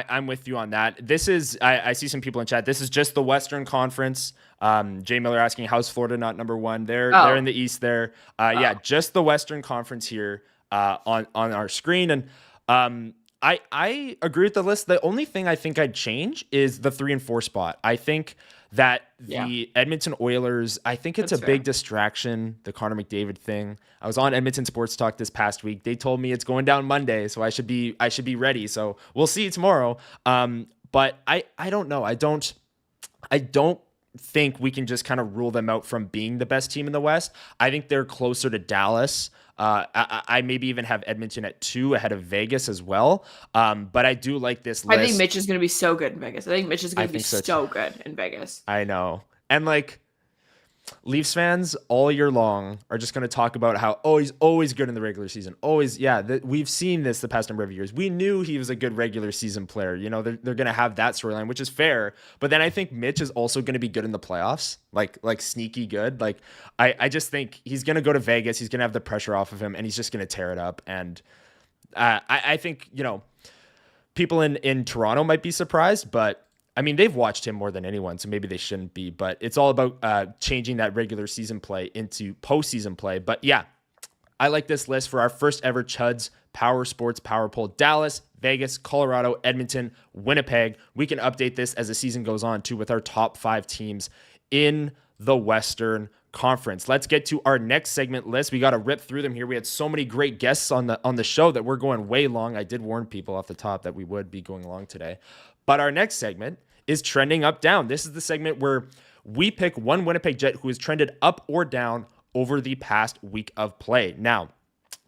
A: I'm with you on that. This is, I see some people in chat. This is just the Western Conference. Jay Miller asking, how's Florida not number one? They're in the East there. Yeah, just the Western Conference here on our screen. And I agree with the list. The only thing I think I'd change is the 3 and 4 spot. I think that the Edmonton Oilers, I think it's a big distraction, the Connor McDavid thing. I was on Edmonton Sports Talk this past week. They told me it's going down Monday, so I should be ready. So we'll see tomorrow. But I don't know. I don't think we can just kind of rule them out from being the best team in the West. I think they're closer to Dallas. I maybe even have Edmonton at 2 ahead of Vegas as well. But I do like this list.
B: I think Mitch is going to be so good in Vegas. I think Mitch is going to be so good in Vegas.
A: I know. And like Leafs fans all year long are just going to talk about how, he's always good in the regular season. Always. Yeah. We've seen this the past number of years. We knew he was a good regular season player. You know, they're going to have that storyline, which is fair. But then I think Mitch is also going to be good in the playoffs, like sneaky good. Like I just think he's going to go to Vegas. He's going to have the pressure off of him and he's just going to tear it up. And I think, you know, people in Toronto might be surprised, but I mean, they've watched him more than anyone, so maybe they shouldn't be. But it's all about changing that regular season play into postseason play. But yeah, I like this list for our first ever Chuds Powersports Power Poll. Dallas, Vegas, Colorado, Edmonton, Winnipeg. We can update this as the season goes on too with our top 5 teams in the Western Conference. Let's get to our next segment list. We got to rip through them here. We had so many great guests on the show that we're going way long. I did warn people off the top that we would be going long today. But our next segment is Trending Up Down. This is the segment where we pick one Winnipeg Jet who has trended up or down over the past week of play. Now,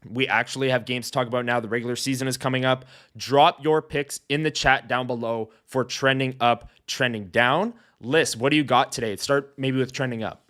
A: we actually have games to talk about now. The regular season is coming up. Drop your picks in the chat down below for Trending Up, Trending Down. Lyss, what do you got today? Start maybe with Trending Up.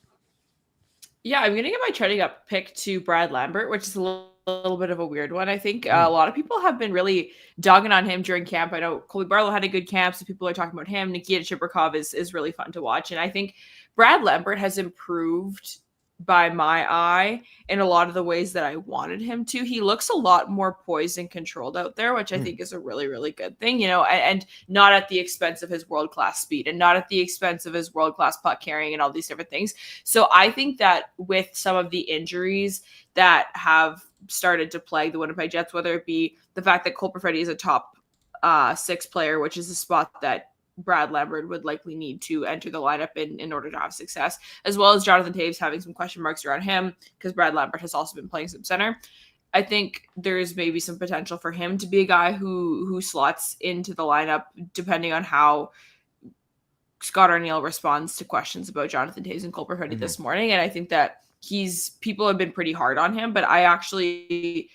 B: Yeah, I'm going to give my Trending Up pick to Brad Lambert, which is a little bit of a weird one. I think a lot of people have been really dogging on him during camp. I know Colby Barlow had a good camp, so people are talking about him. Nikita Chibrikov is really fun to watch. And I think Brad Lambert has improved by my eye in a lot of the ways that I wanted him to. He looks a lot more poised and controlled out there, which I think is a really, really good thing, you know, and not at the expense of his world-class speed and not at the expense of his world-class puck carrying and all these different things. So I think that with some of the injuries that have started to plague the Winnipeg Jets, whether it be the fact that Cole Perfetti is a top 6 player, which is a spot that Brad Lambert would likely need to enter the lineup in order to have success, as well as Jonathan Toews having some question marks around him because Brad Lambert has also been playing some center. I think there's maybe some potential for him to be a guy who slots into the lineup depending on how Scott Arniel responds to questions about Jonathan Toews and Cole Perfetti this morning. And I think that people have been pretty hard on him, but I actually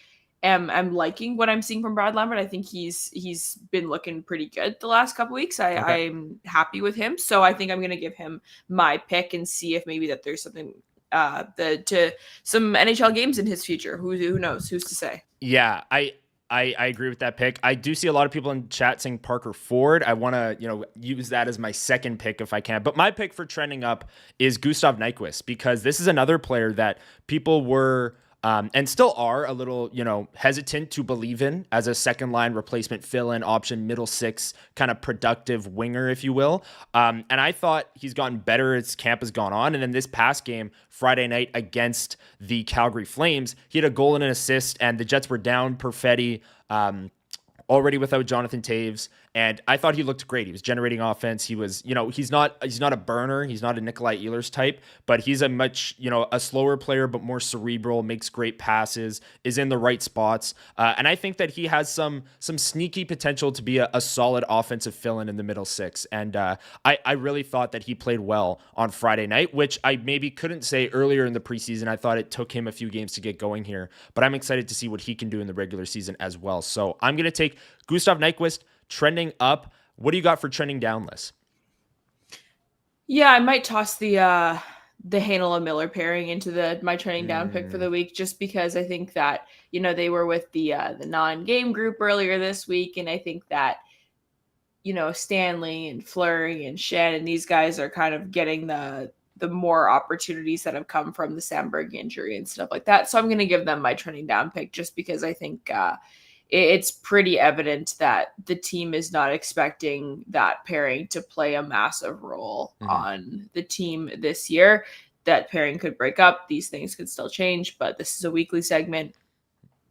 B: am liking what I'm seeing from Brad Lambert. I think he's been looking pretty good the last couple weeks. I'm happy with him. So I think I'm going to give him my pick and see if maybe that there's something to some NHL games in his future. Who knows? Who's to say?
A: Yeah, I agree with that pick. I do see a lot of people in chat saying Parker Ford. I want to, use that as my second pick if I can. But my pick for Trending Up is Gustav Nyquist, because this is another player that people were and still are a little, hesitant to believe in as a second line replacement, fill-in option, middle six, kind of productive winger, if you will. And I thought he's gotten better as camp has gone on. And in this past game, Friday night against the Calgary Flames, he had a goal and an assist, and the Jets were down Perfetti, already without Jonathan Toews. And I thought he looked great. He was generating offense. He was, he's not a burner. He's not a Nikolai Ehlers type, but he's a much, a slower player, but more cerebral, makes great passes, is in the right spots. And I think that he has some sneaky potential to be a solid offensive fill-in in the middle six. And I really thought that he played well on Friday night, which I maybe couldn't say earlier in the preseason. I thought it took him a few games to get going here, but I'm excited to see what he can do in the regular season as well. So I'm going to take Gustav Nyquist. Trending up. What do you got for trending down, Lyss?
B: Yeah, I might toss the Hanel and Miller pairing into my trending down pick for the week, just because I think that, they were with the non-game group earlier this week. And I think that, Stanley and Fleury and Shannon, these guys are kind of getting the more opportunities that have come from the Sandberg injury and stuff like that. So I'm going to give them my trending down pick just because I think, it's pretty evident that the team is not expecting that pairing to play a massive role on the team this year. That pairing could break up. These things could still change, but this is a weekly segment.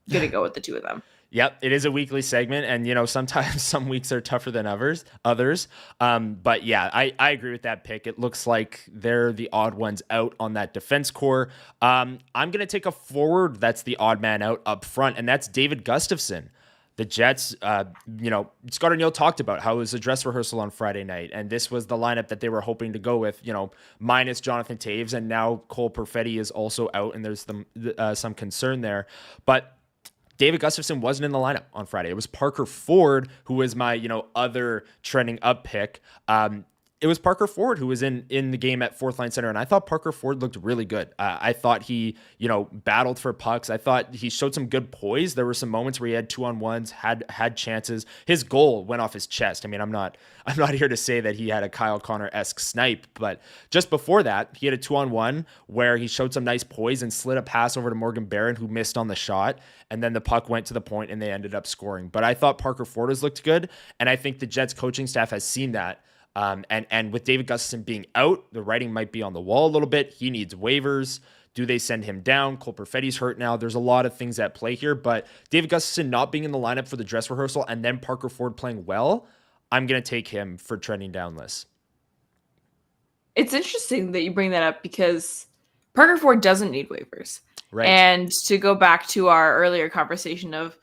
B: Gonna go with the two of them.
A: Yep, it is a weekly segment, and sometimes some weeks are tougher than others. But yeah, I agree with that pick. It looks like they're the odd ones out on that defense core. I'm gonna take a forward that's the odd man out up front, and that's David Gustafsson. The Jets, Scott O'Neill talked about how it was a dress rehearsal on Friday night, and this was the lineup that they were hoping to go with, minus Jonathan Taves, and now Cole Perfetti is also out, and there's some concern there. But David Gustafsson wasn't in the lineup on Friday. It was Parker Ford, who was my, other trending up pick. It was Parker Ford who was in the game at fourth line center, and I thought Parker Ford looked really good. I thought he, battled for pucks. I thought he showed some good poise. There were some moments where he had 2-on-1s, had chances. His goal went off his chest. I mean, I'm not here to say that he had a Kyle Connor-esque snipe, but just before that, he had a 2-on-1 where he showed some nice poise and slid a pass over to Morgan Barron, who missed on the shot, and then the puck went to the point and they ended up scoring. But I thought Parker Ford has looked good, and I think the Jets coaching staff has seen that. And with David Gustafsson being out, the writing might be on the wall a little bit. He needs waivers. Do they send him down? Cole Perfetti's hurt now. There's a lot of things at play here, but David Gustafsson not being in the lineup for the dress rehearsal and then Parker Ford playing well, I'm going to take him for trending down list.
B: It's interesting that you bring that up because Parker Ford doesn't need waivers.
A: Right.
B: And to go back to our earlier conversation of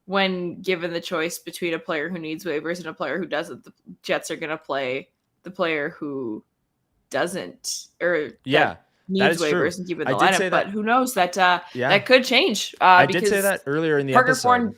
B: when given the choice between a player who needs waivers and a player who doesn't, the Jets are going to play the player who doesn't, or needs waivers
A: true.
B: and keep it in the lineup. But who knows, that could change.
A: I did say that earlier in the
B: Parker
A: episode.
B: Ford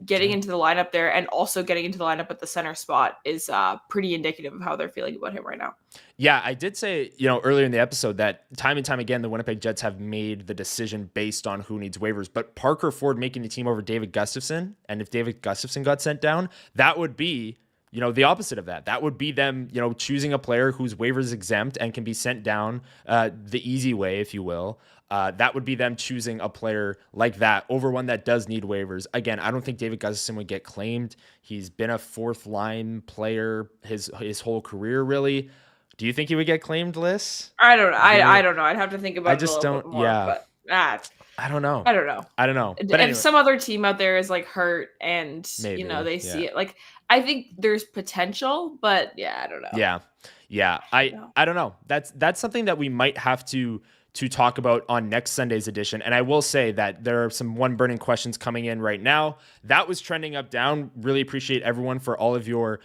B: getting into the lineup there and also getting into the lineup at the center spot is pretty indicative of how they're feeling about him right now.
A: Yeah, I did say, earlier in the episode that time and time again, the Winnipeg Jets have made the decision based on who needs waivers, but Parker Ford making the team over David Gustafsson, and if David Gustafsson got sent down, that would be, the opposite of that. That would be them, choosing a player whose waivers exempt and can be sent down the easy way, if you will. That would be them choosing a player like that over one that does need waivers. Again, I don't think David Gustafsson would get claimed. He's been a fourth line player his whole career, really. Do you think he would get claimed, Lyss?
B: I don't know. I don't know. I'd have to think about it a little bit more.
A: Yeah.
B: But,
A: I don't know.
B: I don't know.
A: But
B: if some other team out there is like hurt and
A: maybe,
B: they see it, like I think there's potential, but I don't know.
A: Yeah. I don't know. That's something that we might have to talk about on next Sunday's edition. And I will say that there are some one burning questions coming in right now. That was trending up down. Really appreciate everyone for all of your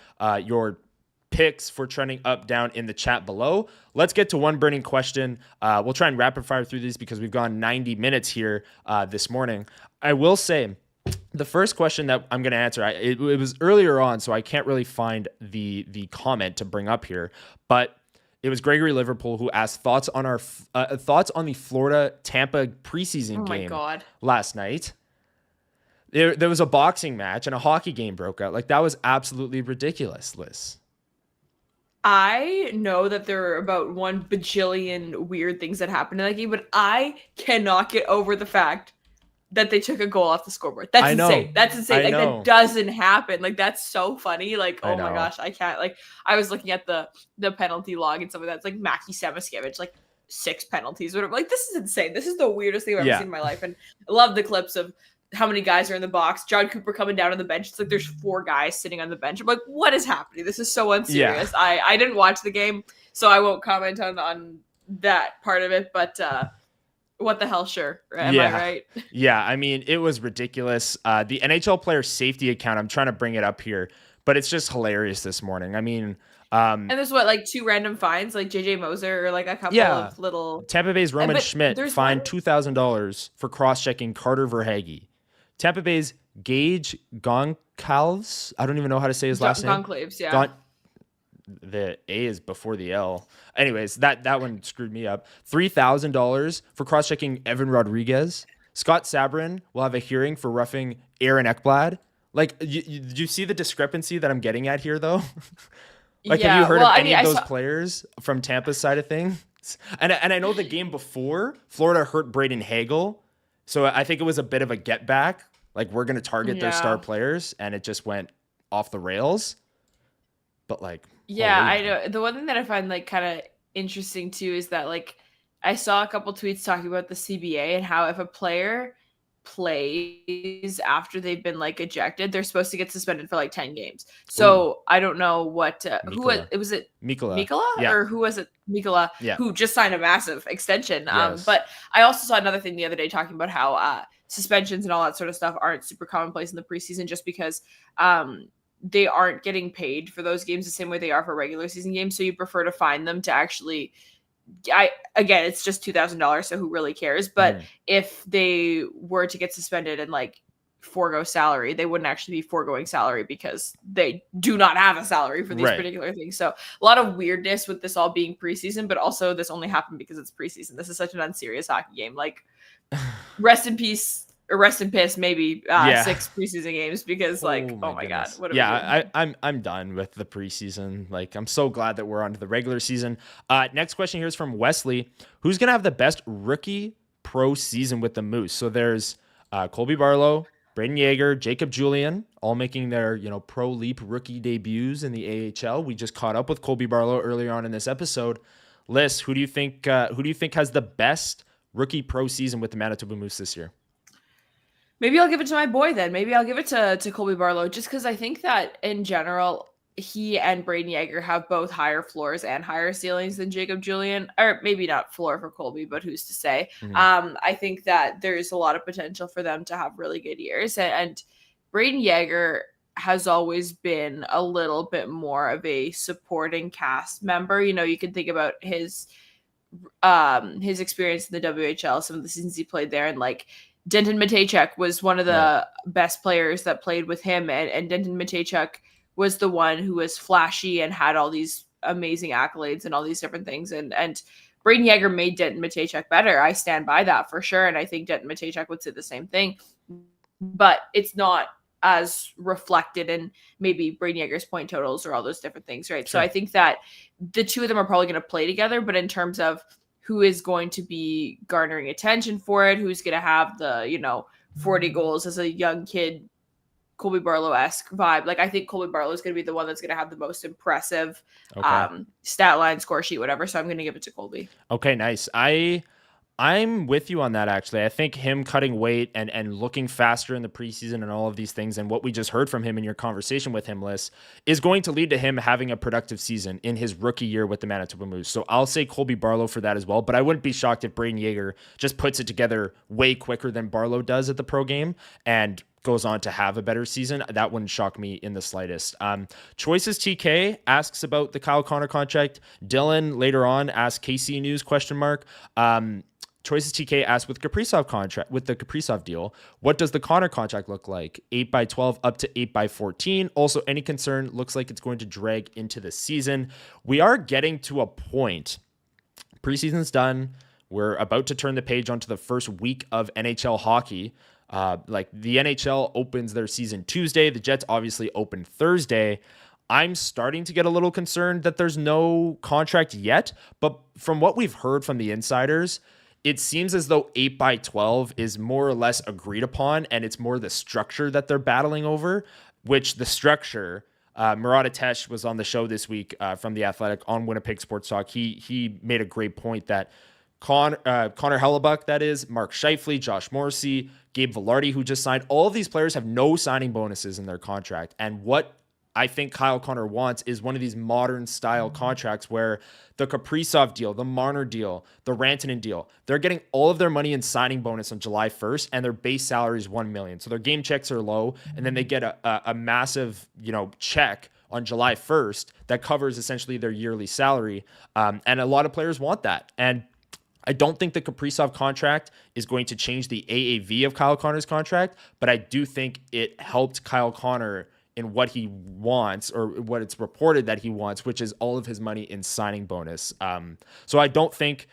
A: picks for trending up down in the chat below. Let's get to one burning question. We'll try and rapid fire through these because we've gone 90 minutes here this morning. I will say the first question that I'm going to answer, it was earlier on, so I can't really find the comment to bring up here, but it was Gregory Liverpool who asked thoughts on our thoughts on the Florida Tampa preseason game last night. There was a boxing match and a hockey game broke out. Like, that was absolutely ridiculous, Lyss.
B: I know that there are about 1 bajillion weird things that happened in that game, but I cannot get over the fact that they took a goal off the scoreboard. That's insane. That's insane. Like, that doesn't happen. Like, that's so funny. Like, oh my gosh, I can't. Like, I was looking at the penalty log and some of that. It's like Mackie Samoskevich, like 6 penalties. Whatever. Like, this is insane. This is the weirdest thing I've ever seen in my life. And I love the clips of how many guys are in the box. John Cooper coming down on the bench. It's like there's 4 guys sitting on the bench. I'm like, what is happening? This is so unserious. Yeah. I didn't watch the game, so I won't comment on that part of it, but what the hell, sure. Am I right?
A: Yeah, I mean, it was ridiculous. The NHL player safety account, I'm trying to bring it up here, but it's just hilarious this morning. I mean...
B: and there's like 2 random fines, like JJ Moser or like a couple of little...
A: Tampa Bay's Roman Schmidt fined $2,000 for cross-checking Carter Verhaeghe. Tampa Bay's Gage Goncalves, I don't even know how to say his last name.
B: Goncalves, yeah.
A: The A is before the L. Anyways, that one screwed me up. $3,000 for cross-checking Evan Rodriguez. Scott Sabrin will have a hearing for roughing Aaron Ekblad. Like, you see the discrepancy that I'm getting at here, though? Like, have you heard of any of those players from Tampa's side of things? And I know the game before, Florida hurt Braden Hagel. So I think it was a bit of a get back. Like, we're going to target their star players, and it just went off the rails. But like,
B: yeah, I know. The one thing that I find like kind of interesting too is that like I saw a couple tweets talking about the CBA and how if a player plays after they've been like ejected, they're supposed to get suspended for like 10 games. So I don't know what who was it Mikola or who was it Mikola who just signed a massive extension. But I also saw another thing the other day talking about how suspensions and all that sort of stuff aren't super commonplace in the preseason just because they aren't getting paid for those games the same way they are for regular season games. So you prefer to find them to actually again, it's just $2,000, so who really cares? But if they were to get suspended and like forego salary, they wouldn't actually be foregoing salary because they do not have a salary for these particular things. So a lot of weirdness with this all being preseason, but also this only happened because it's preseason. This is such an unserious hockey game. Like, rest in peace. Or rest in piss, maybe 6 preseason games because, like, oh my god, what are we doing?
A: I'm done with the preseason. Like, I'm so glad that we're on to the regular season. Next question here is from Wesley. Who's gonna have the best rookie pro season with the Moose? So there's Colby Barlow, Braden Yeager, Jacob Julian, all making their pro leap rookie debuts in the AHL. We just caught up with Colby Barlow earlier on in this episode. Lyss, who do you think has the best rookie pro season with the Manitoba Moose this year?
B: Maybe I'll give it to my boy then. Maybe I'll give it to Colby Barlow just because I think that in general, he and Braden Yeager have both higher floors and higher ceilings than Jacob Julian. Or maybe not floor for Colby, but who's to say? I think that there's a lot of potential for them to have really good years. And Braden Yeager has always been a little bit more of a supporting cast member. You can think about his experience in the WHL, some of the seasons he played there, and like Denton Matejchuk was one of the best players that played with him. And Denton Matejchuk was the one who was flashy and had all these amazing accolades and all these different things. And Braden Yeager made Denton Matejchuk better. I stand by that for sure. And I think Denton Matejchuk would say the same thing. But it's not as reflected in maybe Braden Yeager's point totals or all those different things, right? Sure. So I think that the two of them are probably going to play together. But in terms of who is going to be garnering attention for it, who's going to have the, 40 goals as a young kid, Colby Barlow-esque vibe. Like, I think Colby Barlow is going to be the one that's going to have the most impressive stat line, score sheet, whatever. So I'm going to give it to Colby.
A: Okay, nice. I'm with you on that, actually. I think him cutting weight and looking faster in the preseason and all of these things and what we just heard from him in your conversation with him, Lyss, is going to lead to him having a productive season in his rookie year with the Manitoba Moose. So I'll say Colby Barlow for that as well, but I wouldn't be shocked if Braden Yeager just puts it together way quicker than Barlow does at the pro game and goes on to have a better season. That wouldn't shock me in the slightest. Choices TK asks about the Kyle Connor contract. Dylan later on asked KC News ? Choices TK asked with the Kaprizov deal, what does the Connor contract look like? 8x12 up to 8x14. Also, any concern? Looks like it's going to drag into the season. We are getting to a point. Preseason's done. We're about to turn the page onto the first week of NHL hockey. Like, the NHL opens their season Tuesday. The Jets obviously open Thursday. I'm starting to get a little concerned that there's no contract yet. But from what we've heard from the insiders, it seems as though 8x12 is more or less agreed upon, and it's more the structure that they're battling over, which the structure, Murat Atesh was on the show this week from The Athletic on Winnipeg Sports Talk. He made a great point that Connor Hellebuck, that is, Mark Scheifele, Josh Morrissey, Gabe Vilardi, who just signed, all of these players have no signing bonuses in their contract. And what I think Kyle Connor wants is one of these modern style contracts where the Kaprizov deal, the Marner deal, the Rantanen deal, they're getting all of their money in signing bonus on July 1st, and their base salary is $1 million. So their game checks are low, and then they get a massive, check on July 1st that covers essentially their yearly salary. And a lot of players want that. And I don't think the Kaprizov contract is going to change the AAV of Kyle Connor's contract, but I do think it helped Kyle Connor in what he wants, or what it's reported that he wants, which is all of his money in signing bonus. So I don't think,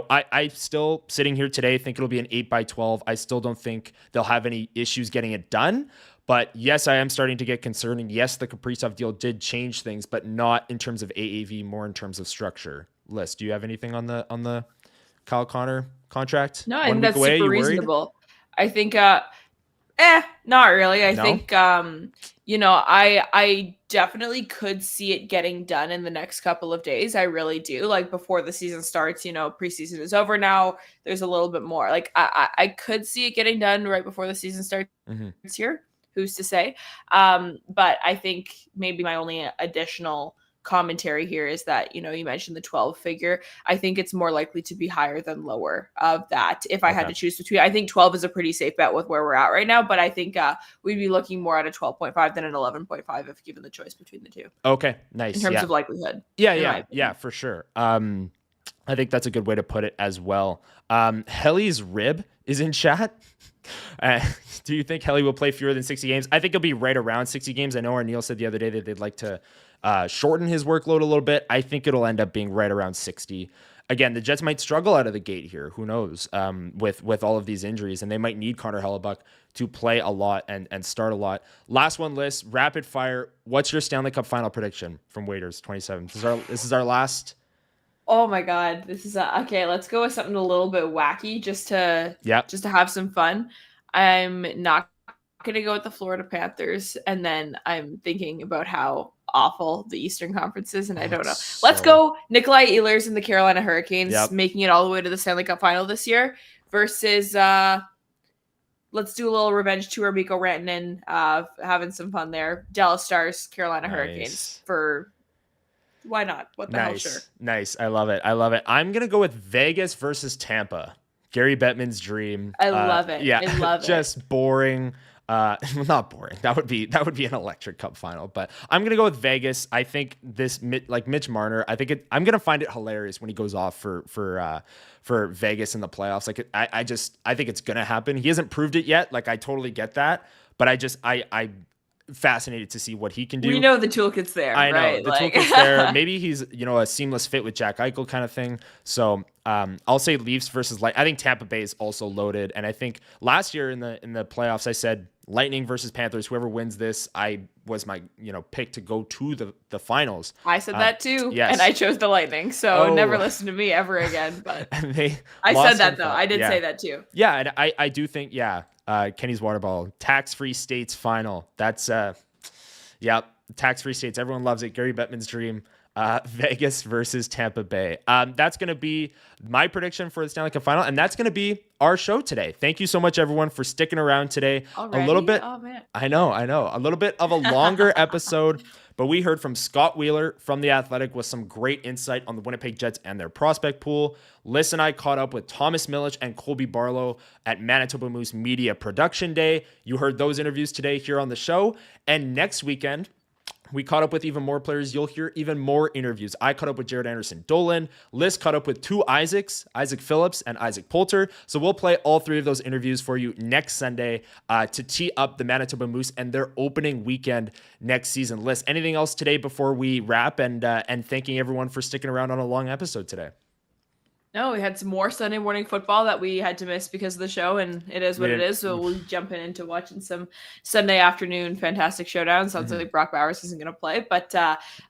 A: I still sitting here today think it'll be an 8x12. I still don't think they'll have any issues getting it done. But yes, I am starting to get concerned. And yes, the Kaprizov deal did change things, but not in terms of AAV, more in terms of structure. Lyss, do you have anything on the Kyle Connor contract?
B: No, I think that's super reasonable. I think Not really. I
A: No?
B: think I definitely could see it getting done in the next couple of days. I really do. Like before the season starts, preseason is over now. There's a little bit more. Like I could see it getting done right before the season starts here. Who's to say? But I think maybe my only additional commentary here is that, you mentioned the 12 figure. I think it's more likely to be higher than lower of that. If I had to choose between, I think 12 is a pretty safe bet with where we're at right now, but I think we'd be looking more at a 12.5 than an 11.5 if given the choice between the two.
A: Okay, nice.
B: In terms of likelihood.
A: Yeah, for sure. I think that's a good way to put it as well. Helly's rib is in chat. Do you think Helly will play fewer than 60 games? I think he'll be right around 60 games. I know Arneal said the other day that they'd like to shorten his workload a little bit. I think it'll end up being right around 60. Again, the Jets might struggle out of the gate here. Who knows? With all of these injuries, and they might need Connor Hellebuyck to play a lot and start a lot. Last one, Lyss, rapid fire. What's your Stanley Cup final prediction from Waiters 27? This is our last.
B: Oh my God, this is okay. Let's go with something a little bit wacky, just to have some fun. I'm not gonna go with the Florida Panthers, and then I'm thinking about how awful the Eastern Conference is, and I don't know. Let's go Nikolai Ehlers and the Carolina Hurricanes making it all the way to the Stanley Cup final this year versus let's do a little revenge tour. Mikko Rantanen having some fun there. Dallas Stars, Carolina Hurricanes for. Why not? What the hell? Sure.
A: Nice. I love it. I'm going to go with Vegas versus Tampa. Gary Bettman's dream.
B: I love it.
A: Yeah.
B: I love it.
A: Just boring. Not boring. That would be an electric cup final, but I'm going to go with Vegas. I think this Mitch Marner, I'm going to find it hilarious when he goes off for Vegas in the playoffs. Like I think it's going to happen. He hasn't proved it yet. Like I totally get that, but I fascinated to see what he can do.
B: We know the toolkit's there.
A: I know
B: right?
A: the toolkit's there. Maybe he's a seamless fit with Jack Eichel kind of thing. So I'll say Leafs versus I think Tampa Bay is also loaded, and I think last year in the playoffs I said Lightning versus Panthers. Whoever wins this, I was my pick to go to the finals.
B: I said that too,
A: yes.
B: and I chose the Lightning. So never listen to me ever again. But I said that though. I did say that too.
A: Yeah, and I do think Kenny's water bottle, tax-free states final. That's tax-free states. Everyone loves it. Gary Bettman's dream. Vegas versus Tampa Bay. That's going to be my prediction for the Stanley Cup final, and that's going to be our show today. Thank you so much, everyone, for sticking around today.
B: Already?
A: A little bit.
B: Oh, man.
A: I know. A little bit of a longer episode, but we heard from Scott Wheeler from The Athletic with some great insight on the Winnipeg Jets and their prospect pool. Lyss and I caught up with Thomas Milic and Colby Barlow at Manitoba Moose Media Production Day. You heard those interviews today here on the show, and next weekend, we caught up with even more players. You'll hear even more interviews. I caught up with Jared Anderson-Dolan. Lyss caught up with two Isaacs, Isaac Phillips and Isaac Poulter. So we'll play all three of those interviews for you next Sunday to tee up the Manitoba Moose and their opening weekend next season. Lyss, anything else today before we wrap and thanking everyone for sticking around on a long episode today?
B: No, we had some more Sunday morning football that we had to miss because of the show, and it is what it is. So we'll jump into watching some Sunday afternoon fantastic showdown. Sounds like Brock Bowers isn't going to play, but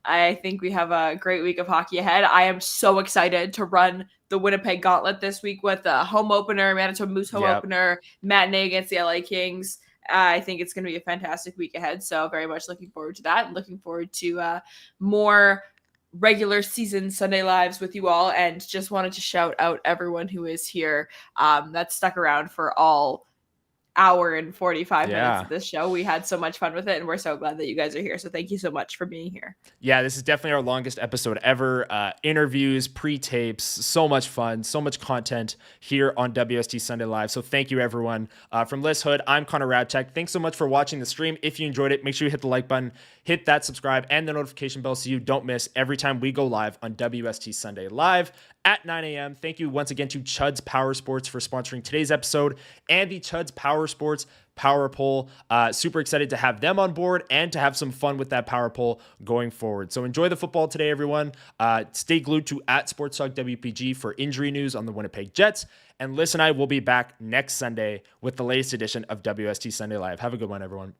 B: I think we have a great week of hockey ahead. I am so excited to run the Winnipeg Gauntlet this week with a home opener, Manitoba Moose home opener, matinee against the LA Kings. I think it's going to be a fantastic week ahead. So very much looking forward to that, and looking forward to more regular season Sunday lives with you all, and just wanted to shout out everyone who is here that stuck around for all hour and 45 minutes of this show. We had so much fun with it, and we're so glad that you guys are here. So thank you so much for being here. Yeah, this is definitely our longest episode ever. Interviews, pre-tapes, so much fun, so much content here on WST Sunday Live. So thank you, everyone. From Lyss Houde, I'm Connor Hrabchak. Thanks so much for watching the stream. If you enjoyed it, make sure you hit the like button, hit that subscribe and the notification bell so you don't miss every time we go live on WST Sunday Live at 9 a.m. Thank you once again to Chuds Powersports for sponsoring today's episode and the Chuds Powersports Power Poll. Super excited to have them on board and to have some fun with that Power Poll going forward. So enjoy the football today, everyone. Stay glued to @SportsTalkWPG for injury news on the Winnipeg Jets. And Lyss and I will be back next Sunday with the latest edition of WST Sunday Live. Have a good one, everyone.